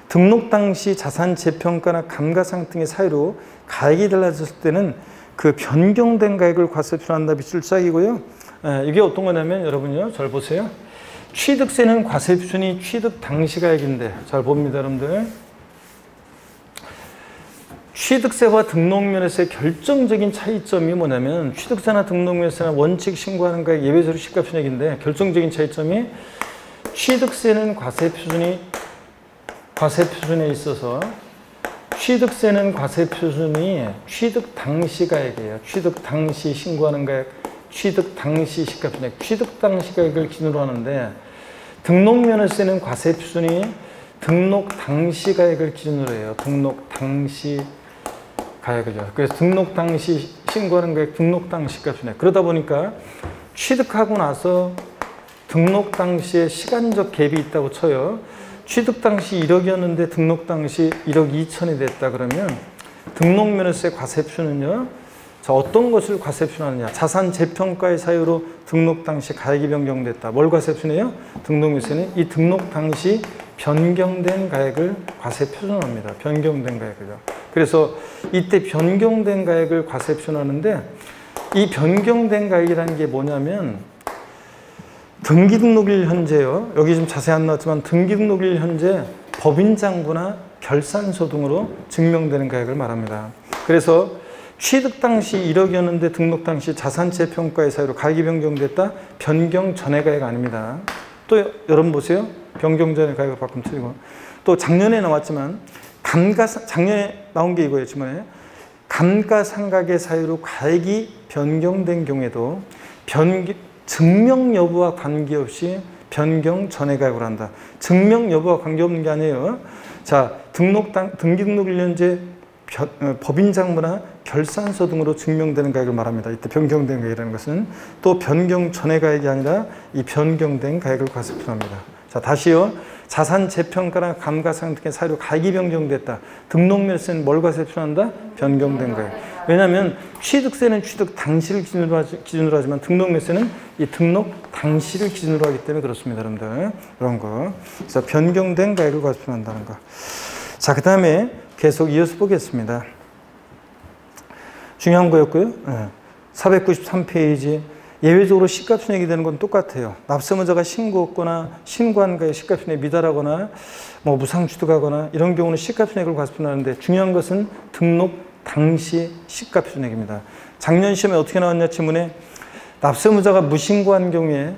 등록 당시 자산 재평가나 감가상등의 사유로 가액이 달라졌을 때는 그 변경된 가액을 과세 표준한다 밑줄 짝이고요. 이게 어떤 거냐면 여러분요. 잘 보세요. 취득세는 과세 표준이 취득 당시 가액인데 잘 봅니다, 여러분들. 취득세와 등록면허세 결정적인 차이점이 뭐냐면 취득세나 등록면허세나 원칙 신고하는 가액 예외적으로 시가표준액인데 결정적인 차이점이 취득세는 과세 표준에 있어서 취득세는 과세 표준이 취득 당시 가액이에요. 취득 당시 신고하는 가액, 취득 당시 시가표준액, 취득 당시 가액을 기준으로 하는데 등록면허세는 과세 표준이 등록 당시 가액을 기준으로 해요. 등록 당시 가액이죠. 그래서 등록 당시 신고하는 가액, 등록 당시 값이네. 그러다 보니까 취득하고 나서 등록 당시에 시간적 갭이 있다고 쳐요. 취득 당시 1억이었는데 등록 당시 1억 2천이 됐다 그러면 등록면허세 과세표는요. 자, 어떤 것을 과세표하느냐. 자산 재평가의 사유로 등록 당시 가액이 변경됐다. 뭘 과세표네요? 등록면허세는 이 등록 당시 변경된 가액을 과세표준합니다. 변경된 가액을요. 그래서 이때 변경된 가액을 과세표준하는데 이 변경된 가액이라는 게 뭐냐면 등기등록일 현재요. 여기 좀 자세히 안 나왔지만 등기등록일 현재 법인장부나 결산서 등으로 증명되는 가액을 말합니다. 그래서 취득 당시 1억이었는데 등록 당시 자산재 평가의 사유로 가액이 변경됐다. 변경 전의 가액 아닙니다. 또 여러분 보세요. 변경 전의 가액을 바꾸면 틀리고. 또 작년에 나왔지만 작년에 나온 게 이거였지만 감가상각의 사유로 가액이 변경된 경우에도 증명 여부와 관계없이 변경 전의 가액을 한다. 증명 여부와 관계없는 게 아니에요. 자, 등기등록 1년제 법인장부나 결산서 등으로 증명되는 가액을 말합니다. 이때 변경된 가액이라는 것은 또 변경 전의 가액이 아니라 이 변경된 가액을 과세표합니다. 자, 다시요. 자산 재평가나 감가상각 등의 사유로 가액이 변경됐다. 등록면허세는 뭘 과세표한다? 변경된 가액. 왜냐하면 취득세는 취득 당시를 기준으로 하지만 등록면허세는 이 등록 당시를 기준으로 하기 때문에 그렇습니다. 여러분들. 이런 거. 그래서 변경된 가액을 과세표한다는 거. 자, 그 다음에 계속 이어서 보겠습니다. 중요한 거였고요. 493페이지. 예외적으로 시가순액이 되는 건 똑같아요. 납세무자가 신고했거나 신고한 가액 시가순액 미달하거나 뭐 무상취득하거나 이런 경우는 시가순액을 과세표하는데 중요한 것은 등록 당시 시가순액입니다. 작년 시험에 어떻게 나왔냐 질문에 납세무자가 무신고한 경우에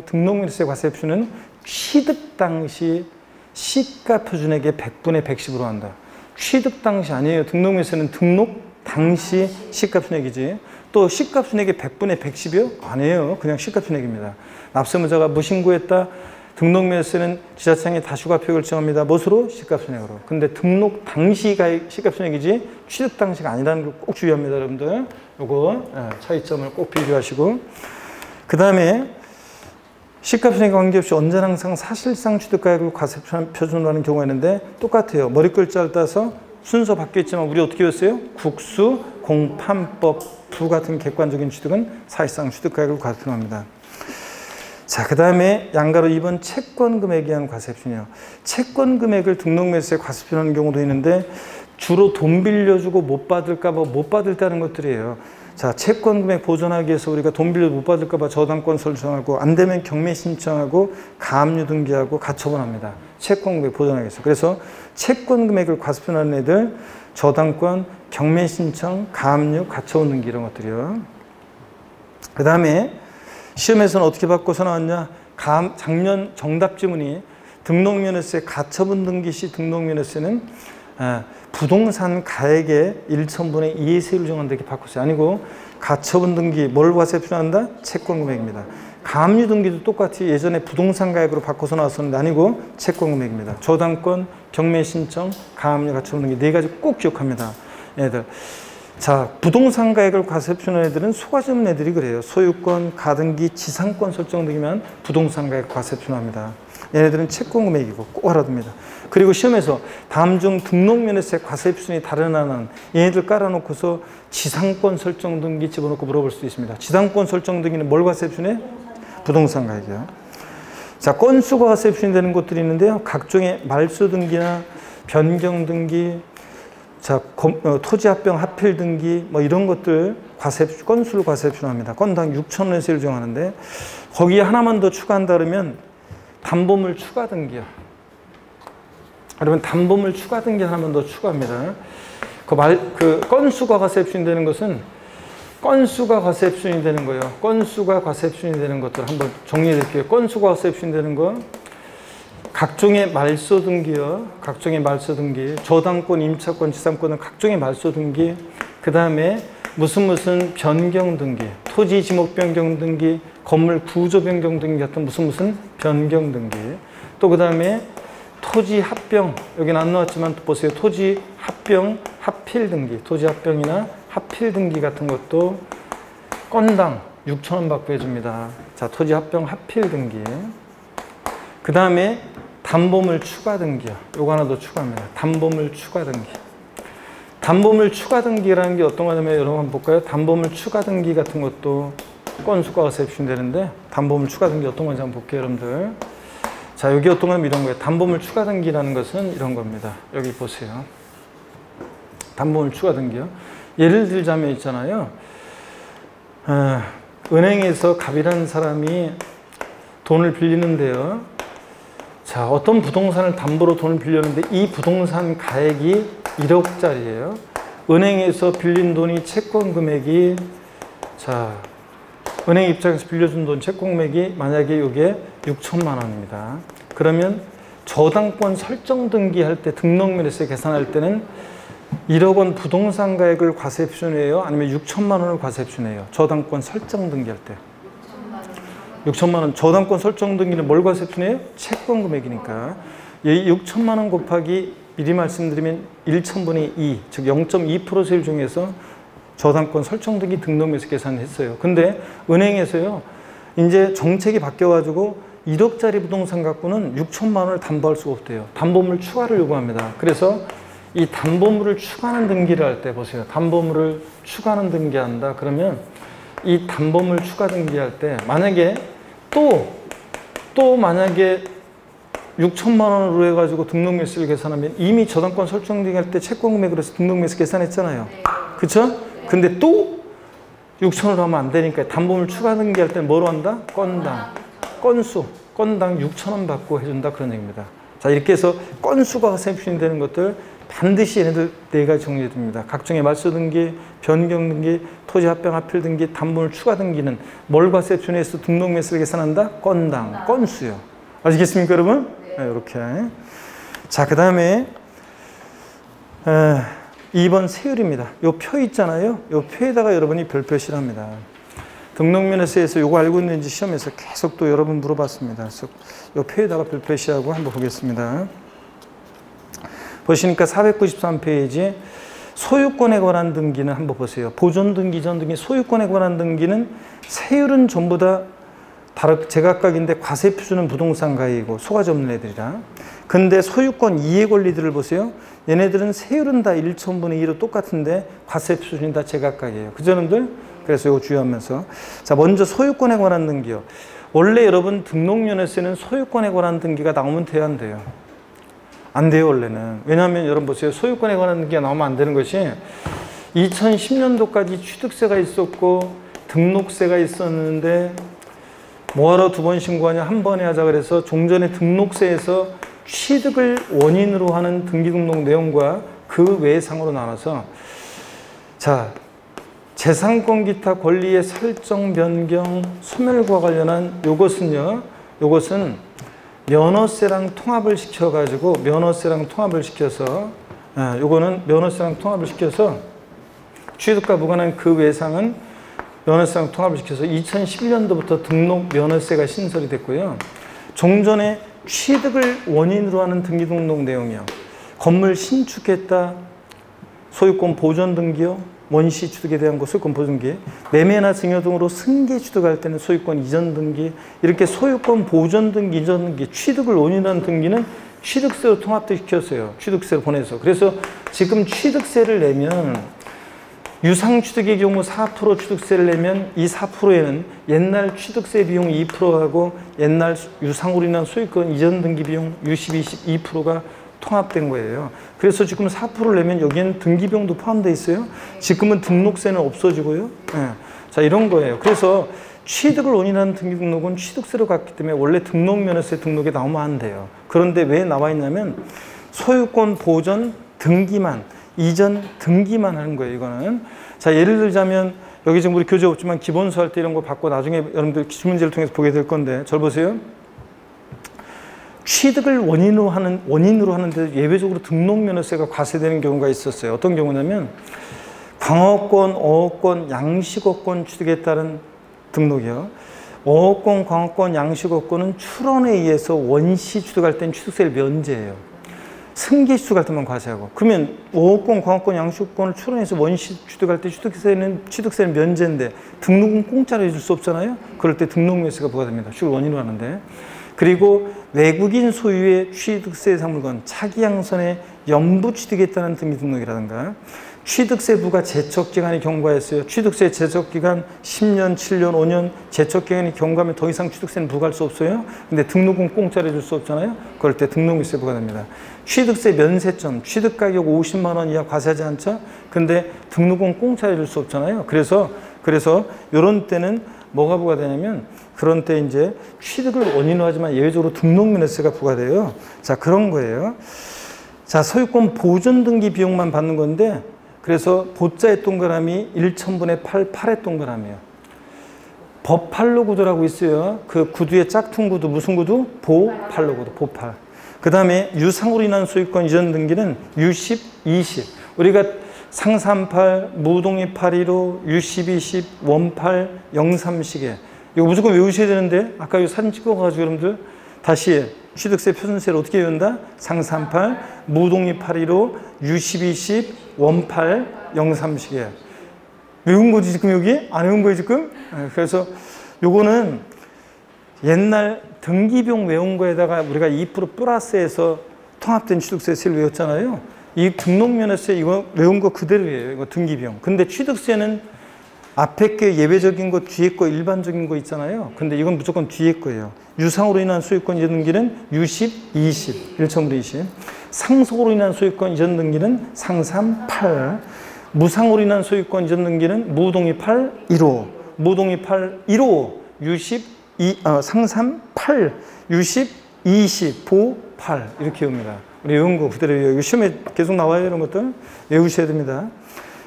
등록면허세 과세표는 취득 당시 시가표준액의 100분의 110으로 한다. 취득 당시 아니에요. 등록면허세는 등록 당시 시가순액이지. 또 시가순액의 100분의 110이요? 아니에요. 그냥 시가순액입니다. 납세무자가 무신고했다. 등록면허세는 지자체장이 다슈가표액을 정합니다. 무엇으로? 시가순액으로. 근데 등록 당시 시가순액이지 취득 당시가 아니라는 걸 꼭 주의합니다. 여러분들. 요거 차이점을 꼭 비교하시고. 그 다음에 시가순액에 관계없이 언제나 항상 사실상 취득가액을 과세표준으로 하는 경우가 있는데 똑같아요. 머리글자를 따서 순서 바뀌었지만 우리 어떻게 했어요? 국수, 공판법, 부 같은 객관적인 취득은 사실상 취득가액을 과세표합니다. 자, 그 다음에 양가로 2번 채권금액에 의한 과세표는요. 채권금액을 등록면허세 과세표하는 경우도 있는데 주로 돈 빌려주고 못 받을까 봐 못 받을 때 하는 것들이에요. 자, 채권금액 보존하기 위해서 우리가 돈 빌려 못 받을까 봐 저당권 설정하고 안 되면 경매 신청하고 가압류 등기하고 가처분합니다. 채권금액 보존하기 위해서. 그래서 채권금액을 과세표하는 애들 저당권, 경매 신청, 가압류, 가처분 등기 이런 것들이요. 그 다음에 시험에서는 어떻게 바꿔서 나왔냐? 작년 정답 지문이 등록면허세 가처분 등기 시 등록면허세는 부동산 가액의 1,000분의 2의 세율을 정한다 이렇게 바꿨어요. 아니고 가처분 등기 뭘 과세표한다? 채권금액입니다. 가압류 등기도 똑같이 예전에 부동산 가액으로 바꿔서 나왔었는데 아니고 채권금액입니다. 저당권, 경매 신청, 가압류, 가처분 등기 네 가지 꼭 기억합니다. 얘들. 자, 부동산 가액을 과세표하는 애들은 소가점 애들이 그래요. 소유권, 가등기, 지상권 설정 등이면 부동산 가액 과세표합니다. 얘네들은 채권금액이고 꼭 알아둡니다. 그리고 시험에서 다음 중 등록면허세 과세표준이 다른 하나는 얘네들 깔아놓고서 지상권 설정 등기 집어넣고 물어볼 수 있습니다. 지상권 설정 등기는 뭘 과세표준해? 부동산 가액이요. 자, 건수가 과세표준이 되는 것들이 있는데요. 각종의 말소 등기나 변경 등기, 자, 토지 합병 합필 등기 뭐 이런 것들 건수를 과세표준합니다. 건당 6,000원의 세율을 정하는데 거기에 하나만 더 추가한다 그러면 담보물 추가 등기요. 그러면 담보물 추가 등기 하나만 더 추가합니다. 건수가 과세표준이 되는 것은 건수가 과세표준이 되는 거예요. 건수가 과세표준이 되는 것들 한번 정리해 드릴게요. 건수가 과세표준이 되는 거 각종의 말소 등기요. 각종의 말소 등기. 저당권, 임차권, 지상권은 각종의 말소 등기. 그 다음에 무슨 변경 등기. 토지 지목 변경 등기, 건물 구조 변경 등기 같은 무슨 변경 등기. 또 그 다음에 토지 합병, 여기는 안 나왔지만 보세요. 토지 합병, 합필 등기, 토지 합병이나 합필 등기 같은 것도 건당 6,000원 받고 해줍니다. 자, 토지 합병, 합필 등기. 그 다음에 담보물 추가 등기요. 요거 하나 더 추가합니다. 담보물 추가 등기. 담보물 추가 등기라는 게 어떤 거냐면 여러분 한번 볼까요? 담보물 추가 등기 같은 것도 건수가 와서 해주시면 담보물 추가 등기 어떤 건지 한번 볼게요, 여러분들. 자, 여기 어떤 거냐면 이런 거예요. 담보물 추가 등기라는 것은 이런 겁니다. 여기 보세요. 담보물 추가 등기요. 예를 들자면 있잖아요. 은행에서 갑이라는 사람이 돈을 빌리는데요. 자, 어떤 부동산을 담보로 돈을 빌렸는데 이 부동산 가액이 1억짜리예요. 은행에서 빌린 돈이 채권 금액이, 자, 은행 입장에서 빌려준 돈 채권 금액이 만약에 이게 6천만 원입니다. 그러면 저당권 설정 등기할 때 등록면에서 계산할 때는 1억 원 부동산 가액을 과세 표준해요? 아니면 6천만 원을 과세 표준해요? 저당권 설정 등기할 때. 6천만 원. 저당권 설정 등기는 뭘 과세 표준해요? 채권 금액이니까. 이 6천만 원 곱하기 미리 말씀드리면 1,000분의 2, 즉 0.2% 세율 중에서 저당권 설정 등기 등록면에서 계산했어요. 근데 은행에서요, 이제 정책이 바뀌어가지고 1억짜리 부동산 갖고는 6천만 원을 담보할 수가 없대요. 담보물 추가를 요구합니다. 그래서 이 담보물을 추가하는 등기를 할 때 보세요. 담보물을 추가하는 등기한다. 그러면 이 담보물 추가 등기할 때 만약에 또 만약에 6천만 원으로 해가지고 등록매수를 계산하면 이미 저당권 설정 등기할 때 채권 금액으로 해서 등록매수 계산했잖아요. 그쵸? 근데 또 6천으로 하면 안 되니까 담보물 추가 등기할 때 뭐로 한다? 건당. 건당 6천 원 받고 해준다. 그런 얘기입니다. 자, 이렇게 해서 건수가 과세 표준되는 것들 반드시 얘네들 4가지 정리됩니다. 각종의 말소 등기, 변경 등기, 토지 합병 합필 등기, 담보물 추가 등기는 뭘 과세 표준해서 등록 매수를 계산한다? 건당, 건수요. 아시겠습니까, 여러분? 네, 이렇게. 자, 그 다음에 2번 세율입니다. 요 표 있잖아요. 요 표에다가 여러분이 별표시를 합니다. 등록면허세에서 요거 알고 있는지 시험에서 계속 또 여러분 물어봤습니다. 그래서 요 표에다가 별표시하고 한번 보겠습니다. 보시니까 493페이지 소유권에 관한 등기는 한번 보세요. 보존 등기, 이전 등기, 소유권에 관한 등기는 세율은 전부 다 제각각인데 과세 표준은 부동산 가액이고 소가지 없는 애들이라. 근데 소유권 이해 권리들을 보세요. 얘네들은 세율은 다 1,000분의 2로 똑같은데 과세 표준이 다 제각각이에요. 그죠, 여러분들? 그래서 이거 주의하면서. 자, 먼저 소유권에 관한 등기요. 원래 여러분 등록면허세는 소유권에 관한 등기가 나오면 돼야 안 돼요? 안 돼요, 원래는. 왜냐하면 여러분 보세요. 소유권에 관한 등기가 나오면 안 되는 것이 2010년도까지 취득세가 있었고 등록세가 있었는데 뭐하러 2번 신고하냐, 한 번에 하자 그래서 종전에 등록세에서 취득을 원인으로 하는 등기 등록 내용과 그 외의 상으로 나눠서, 자, 재산권 기타 권리의 설정 변경 소멸과 관련한 요것은요, 요것은 면허세랑 통합을 시켜가지고 요거는 면허세랑 통합을 시켜서 취득과 무관한 그 외상은 면허세랑 통합을 시켜서 2011년도부터 등록 면허세가 신설이 됐고요. 종전에 취득을 원인으로 하는 등기 등록 내용이요. 건물 신축했다, 소유권 보존 등기요, 원시 취득에 대한 거 소유권 보존 등기, 매매나 증여 등으로 승계 취득할 때는 소유권 이전 등기, 이렇게 소유권 보존 등기, 이전 등기, 취득을 원인하는 등기는 취득세로 통합도 시켰어요. 취득세로 보내서. 그래서 지금 취득세를 내면 유상취득의 경우 4% 취득세를 내면 이 4%에는 옛날 취득세 비용 2%하고 옛날 유상으로 인한 소유권 이전 등기 비용 22%가 통합된 거예요. 그래서 지금 4%를 내면 여기에는 등기 비용도 포함되어 있어요. 지금은 등록세는 없어지고요. 네. 자, 이런 거예요. 그래서 취득을 원인하는 등기 등록은 취득세로 갔기 때문에 원래 등록면허세 등록에 나오면 안 돼요. 그런데 왜 나와 있냐면 소유권 보존 등기만, 이전 등기만 하는 거예요, 이거는. 자, 예를 들자면 여기 지금 우리 교재 없지만 기본수 할 때 이런 거 받고 나중에 여러분들 기출문제를 통해서 보게 될 건데, 잘 보세요. 취득을 원인으로 하는데 예외적으로 등록면허세가 과세되는 경우가 있었어요. 어떤 경우냐면 광어권, 어업권, 양식어권 취득에 따른 등록이요. 어업권, 광업권, 양식업권은 출원에 의해서 원시 취득할 때는 취득세를 면제해요. 승계 취득할 때만 과세하고. 그러면 어업권, 광업권, 양식업권을 출원해서 원시 취득할 때 취득세는 면제인데 등록은 공짜로 해줄 수 없잖아요. 그럴 때 등록면세가 부과됩니다. 취득 원인으로 하는데. 그리고 외국인 소유의 취득세 대상 물건, 차기 양선에 연부 취득했다는 등기 등록이라든가 취득세 부과 제척기간이 경과했어요. 취득세 제척기간 10년, 7년, 5년 제척기간이 경과하면 더 이상 취득세는 부과할 수 없어요. 근데 등록은 공짜로 해줄 수 없잖아요. 그럴 때 등록세 부과됩니다. 취득세 면세점, 취득가격 50만 원 이하 과세하지 않죠. 근데 등록은 공짜로 해줄 수 없잖아요. 그래서 이런 때는 뭐가 부과되냐면 그런 때 이제 취득을 원인으로 하지만 예외적으로 등록면허세가 부과돼요. 자, 그런 거예요. 자, 소유권 보존 등기 비용만 받는 건데 그래서 보자의 동그라미 1,000분의 8, 8의 동그라미예요. 법팔로 구도라고 있어요. 그 구두의 짝퉁 구두, 무슨 구두? 보팔로 구두, 보팔. 그 다음에 유상으로 인한 소유권 이전 등기는 U10, 20. 우리가 상삼팔, 무동의 815, U10, 20, 원팔, 03시계. 이거 무조건 외우셔야 되는데 아까 이 사진 찍어가지고 여러분들 다시 취득세 표준세를 어떻게 외운다? 상삼팔, 무동의 815, U10, 20, 원팔, 03시계. 외운 거지 지금 여기? 안 외운 거예요 지금? 그래서 요거는 옛날 등기비용 외운 거에다가 우리가 2% 플러스해서 통합된 취득세를 외웠잖아요. 이 등록면허세 이거 외운 거 그대로예요. 이거 등기비용. 근데 취득세는 앞에 게 예외적인 거, 뒤에 거, 일반적인 거 있잖아요. 근데 이건 무조건 뒤에 거예요. 유상으로 인한 소유권 이전 등기는 U10, 20, 1,000분의 20. 상속으로 인한 소유권 이전 등기는 상삼 8. 무상으로 인한 소유권 이전 등기는 무동의 8, 15. 무동의 8, 15. U10, 상삼 8. U10, 20, 보 8. 이렇게 외웁니다. 우리 외운 거 그대로 외워요. 시험에 계속 나와요. 이런 것들 외우셔야 됩니다.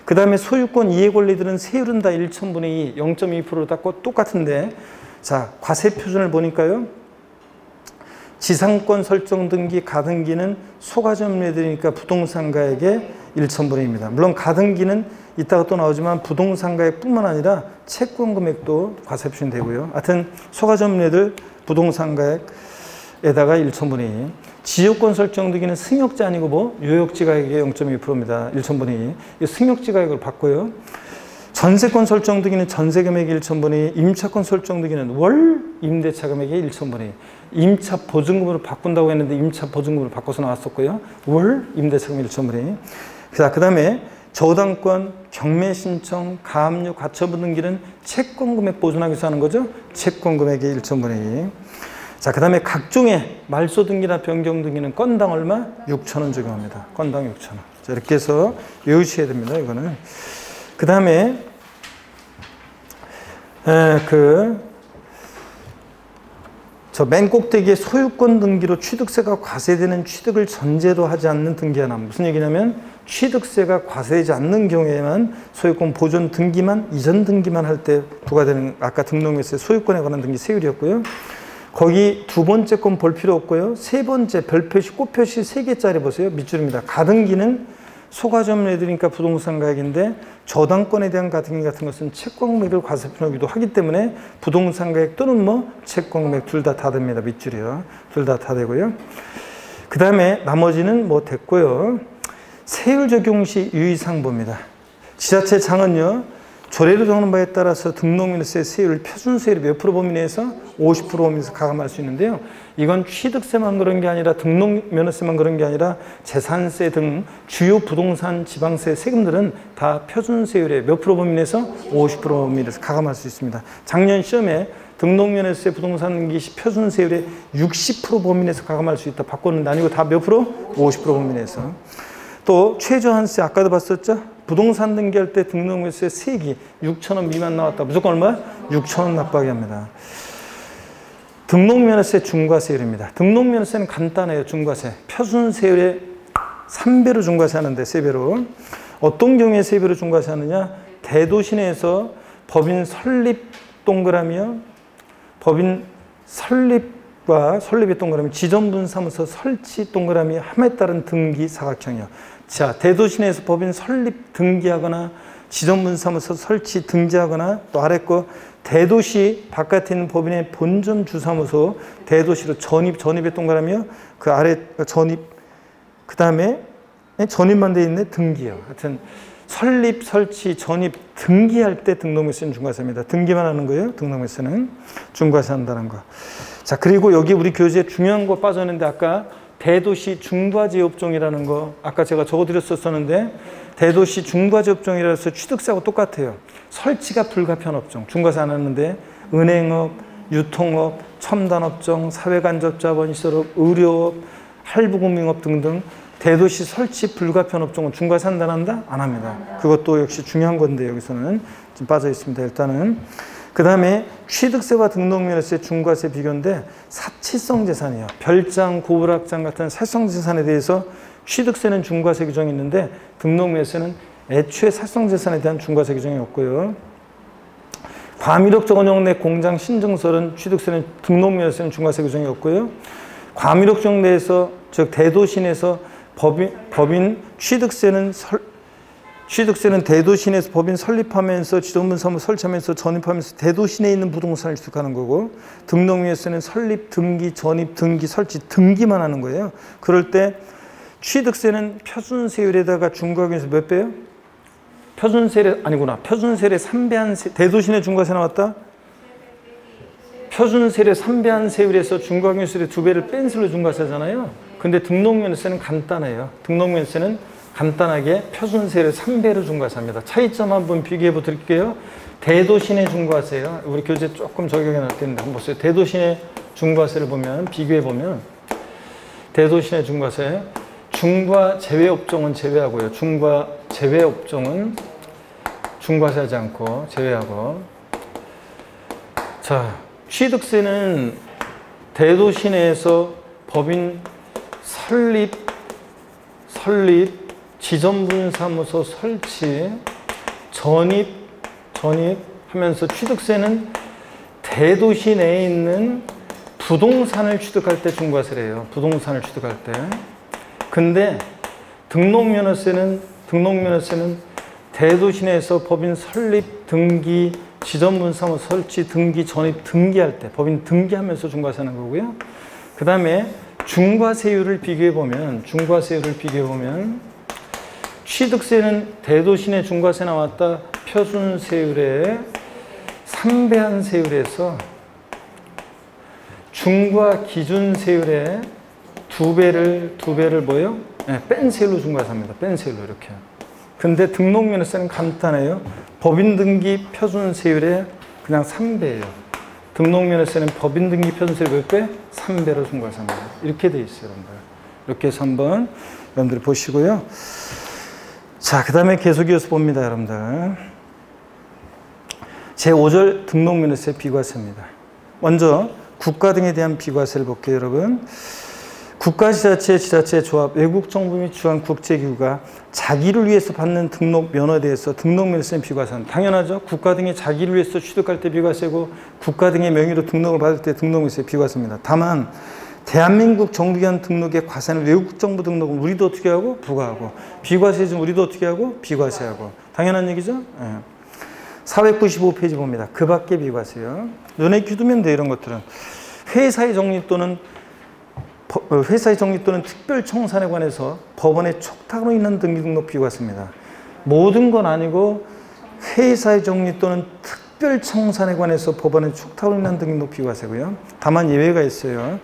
그 다음에 소유권 이해 권리들은 세율은 다 1,000분의 2, 0.2%로 다 똑같은데, 자, 과세 표준을 보니까요. 지상권 설정 등기, 가등기는 소가점유들이니까 부동산가액의 1,000분의 2입니다. 물론 가등기는 이따가 또 나오지만 부동산가액뿐만 아니라 채권 금액도 과세 표준이 되고요. 하여튼 소가점유들 부동산가액에다가 1,000분의 2. 지역권 설정 등기는 승역지 아니고 뭐 요역지 가액의 0.2%입니다. 1,000분의 2. 이 승역지 가액을 받고요. 전세권 설정 등기는 전세 금액의 1,000분의 2. 임차권 설정 등기는 월 임대차 금액의 1,000분의 2. 임차 보증금으로 바꾼다고 했는데 임차 보증금으로 바꿔서 나왔었고요. 월 임대차 금액 1,000분의 2. 자, 그다음에 저당권, 경매 신청, 가압류, 가처분 등기는 채권 금액 보존하기 위해서 하는 거죠. 채권 금액의 1,000분의 2. 자, 그 다음에 각종의 말소 등기나 변경 등기는 건당 얼마? 6,000원 적용합니다. 건당 6,000원. 자, 이렇게 해서 외우셔야 됩니다. 이거는. 그 다음에, 저 맨 꼭대기에 소유권 등기로 취득세가 과세되는 취득을 전제로 하지 않는 등기 하나. 무슨 얘기냐면, 취득세가 과세되지 않는 경우에만 소유권 보존 등기만, 이전 등기만 할 때 부과되는, 아까 등록명세 소유권에 관한 등기 세율이었고요. 거기 두 번째 건 볼 필요 없고요. 세 번째 별표시, 꽃표시 3개짜리 보세요. 밑줄입니다. 가등기는 소가점유들이니까 부동산 가액인데 저당권에 대한 가등기 같은 것은 채권 금액을 과세 표준하기도 하기 때문에 부동산 가액 또는 뭐 채권 금액 둘 다 됩니다. 밑줄이요. 둘 다 되고요. 그 다음에 나머지는 뭐 됐고요. 세율 적용 시 유의사항 봅니다. 지자체 장은요. 조례로 정하는 바에 따라서 등록면허세 세율을 표준세율 몇 프로 범위 내에서 50% 범위 내에서 가감할 수 있는데요. 이건 취득세만 그런 게 아니라 등록면허세만 그런 게 아니라 재산세 등 주요 부동산 지방세 세금들은 다 표준세율의 몇 프로 범위 내에서 50% 범위 내에서 가감할 수 있습니다. 작년 시험에 등록면허세 부동산 등기 시 표준세율의 60% 범위 내에서 가감할 수 있다. 바꿨는데 아니고 다 몇 프로? 50% 범위 내에서. 또 최저한세 아까도 봤었죠? 부동산 등기할 때 등록면허세 세기 6,000원 미만 나왔다. 무조건 얼마? 6,000원 납부하게 합니다. 등록면허세 중과세율입니다. 등록면허세는 간단해요. 중과세. 표준세율의 3배로 중과세 하는데 3배로. 어떤 경우에 3배로 중과세 하느냐? 대도시 내에서 법인 설립 동그라미요. 법인 설립과 설립의 동그라미, 지점분사무소 설치 동그라미 함에 따른 등기 사각형이요. 자, 대도시 내에서 법인 설립 등기하거나 지점분사무소 설치 등재하거나 또 아래 거 대도시 바깥에 있는 법인의 본점 주사무소, 대도시로 전입에 동그라미요. 그 아래 전입, 그 다음에 전입만 돼 있네. 등기요. 하여튼 설립, 설치, 전입, 등기할 때 등록명세는 중과세입니다. 등기만 하는 거예요. 등록명세는 중과세 한다는 거. 자, 그리고 여기 우리 교재에 중요한 거 빠졌는데 아까 대도시 중과제업종이라는 거 아까 제가 적어드렸었는데 대도시 중과제업종이라서 취득세하고 똑같아요. 설치가 불가피한 업종, 중과세 안 하는데 은행업, 유통업, 첨단업종, 사회간접자본시설업, 의료업, 할부금융업 등등 대도시 설치 불가피한 업종은 중과세 한다 안 한다? 안 합니다. 그것도 역시 중요한 건데 여기서는 좀 빠져 있습니다. 일단은 그 다음에 취득세와 등록면허세 중과세 비교인데 사치성 재산이에요. 별장, 고부락장 같은 사치성 재산에 대해서 취득세는 중과세 규정이 있는데 등록면허세는 애초에 사치성 재산에 대한 중과세 규정이 없고요. 과밀옥적 원형 내 공장 신증설은 취득세는 등록면허세는 중과세 규정이 없고요. 과밀옥적 내에서 즉 대도시 내에서 법인 취득세는 대도시 내에서 법인 설립하면서 지정분 사무 설치하면서 전입하면서 대도시 내에 있는 부동산을 취득하는 거고 등록명세는 설립, 등기, 전입, 등기, 설치, 등기만 하는 거예요. 그럴 때 취득세는 표준세율에다가 중과세에서 몇 배요? 표준세율 아니구나. 표준세율의 3배한 세, 대도시 내 중과세 나왔다? 표준세율의 3배한 세율에서 중과세율의 2배를 뺀 세율로 중과세잖아요. 근데 등록면세는 간단해요. 등록면세는 간단하게 표준세율의 3배로 중과세합니다. 차이점 한번 비교해 보드릴게요. 대도시 내 중과세요. 우리 교재 조금 적용해 놨을 텐데 한번 보세요. 대도시 내 중과세를 보면 비교해 보면 대도시 내 중과세 중과 제외업종은 제외하고요. 중과 제외업종은 중과세하지 않고 제외하고 자 취득세는 대도시 내에서 법인 설립, 지정분사무소 설치, 전입하면서 취득세는 대도시 내에 있는 부동산을 취득할 때 중과세를 해요. 부동산을 취득할 때. 근데 등록면허세는 대도시 내에서 법인 설립, 등기, 지정분사무소 설치, 등기, 전입, 등기할 때 법인 등기하면서 중과세하는 거고요. 그 다음에 중과세율을 비교해보면 취득세는 대도시 내 중과세 나왔다. 표준세율의 3배한 세율에서 중과 기준세율의 2배를 뭐예요? 네, 뺀 세율로 중과세합니다. 뺀 세율로 이렇게. 근데 등록면허세는 간단해요. 법인 등기 표준세율의 그냥 3배예요. 등록면허세는 법인 등기 표준세율 몇 배? 3배로 중과세합니다. 이렇게 돼 있어요, 여러분들. 이렇게 해서 한번 여러분들 보시고요. 자, 그 다음에 계속 이어서 봅니다, 여러분들. 제5절 등록면허세 비과세입니다. 먼저 국가 등에 대한 비과세를 볼게요, 여러분. 국가지자체, 지자체, 조합, 외국정부 및 주한 국제기구가 자기를 위해서 받는 등록 면허에 대해서 등록면허세는 비과세는 당연하죠. 국가 등이 자기를 위해서 취득할 때 비과세고 국가 등의 명의로 등록을 받을 때 등록면허세 비과세입니다. 다만 대한민국 정부기관 등록의 과세는 외국정부 등록은 우리도 어떻게 하고? 부과하고 비과세는 우리도 어떻게 하고? 비과세하고 당연한 얘기죠. 네. 495페이지 봅니다. 그 밖에 비과세요. 눈에 귀두면 돼 이런 것들은. 회사의 정리 또는 특별청산에 관해서 법원의 촉탁으로 인한 등기 등록 비과세입니다. 모든 건 아니고 회사의 정리 또는 특별청산에 관해서 법원의 촉탁으로 인한 등기 등록 비과세고요. 다만 예외가 있어요.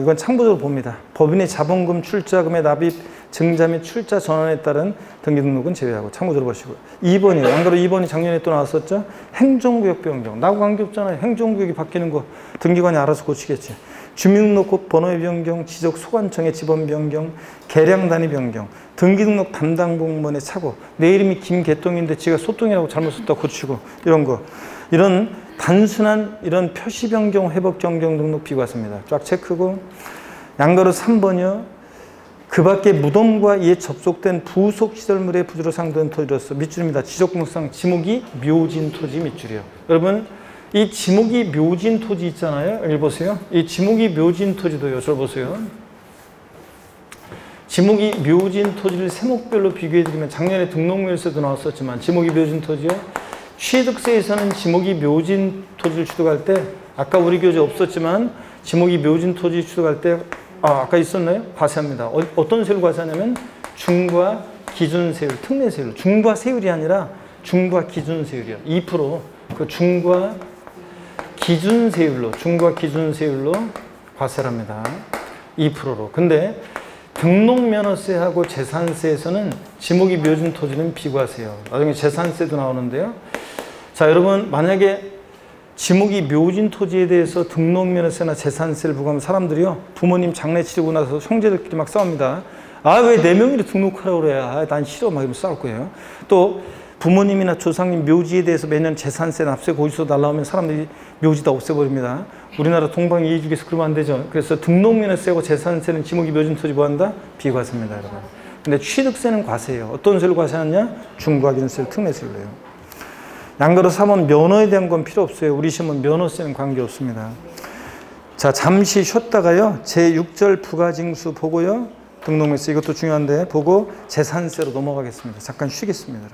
이건 참고적으로 봅니다. 법인의 자본금, 출자금의 납입, 증자 및 출자 전환에 따른 등기 등록은 제외하고 참고적으로 보시고요. 2번이에요. 안 그래도 2번이 작년에 또 나왔었죠? 행정구역 변경. 나하고 관계없잖아요. 행정구역이 바뀌는 거 등기관이 알아서 고치겠지. 주민등록법 번호의 변경, 지적 소관청의 지번 변경, 계량 단위 변경, 등기등록 담당 공무원의 착오. 내 이름이 김개똥인데 지가 소똥이라고 잘못 썼다 고치고 이런 거. 이런 단순한 이런 표시 변경, 회복 변경 등록 비과세입니다. 쫙 체크고 양가로 3번이요. 그 밖에 무덤과 이에 접속된 부속 시설물의 부지로 상도된 토지로서 밑줄입니다. 지적공상 지목이 묘진 토지 밑줄이요. 여러분 이 지목이 묘진 토지 있잖아요. 여기 보세요. 이 지목이 묘진 토지도요. 저 보세요. 지목이 묘진 토지를 세목별로 비교해드리면 작년에 등록면허세도 나왔었지만 지목이 묘진 토지요. 취득세에서는 지목이 묘진 토지를 취득할 때 아까 우리 교재 없었지만 지목이 묘진 토지 취득할 때 아까 있었나요? 과세합니다. 어떤 세율 과세하냐면 중과 기준세율, 특례세율. 중과 세율이 아니라 중과 기준세율이요. 2%. 그 중과 기준세율로 과세를 합니다. 2%로. 근데 등록면허세하고 재산세에서는 지목이 묘진 토지는 비과세요. 나중에 재산세도 나오는데요. 자, 여러분 만약에 지목이 묘진 토지에 대해서 등록면허세나 재산세를 부과하면 사람들이요. 부모님 장례 치르고 나서 형제들끼리 막 싸웁니다. 아, 왜 내 명의로 등록하라고 그래? 아, 난 싫어. 막 이러면서 싸울 거예요. 또 부모님이나 조상님 묘지에 대해서 매년 재산세, 납세 고지서 날라오면 사람들이 묘지 다 없애버립니다. 우리나라 동방예의주의에서 그러면 안 되죠. 그래서 등록면허세하고 재산세는 지목이 묘진 토지 뭐한다? 비과세입니다, 여러분. 근데 취득세는 과세예요. 어떤 세를 과세하느냐? 중과 기준세를 특례세를 내요. 양가로 3번 면허에 대한 건 필요 없어요. 우리 시험은 면허세는 관계없습니다. 자, 잠시 쉬었다가요. 제6절 부가징수 보고요. 등록면허세 이것도 중요한데 보고 재산세로 넘어가겠습니다. 잠깐 쉬겠습니다.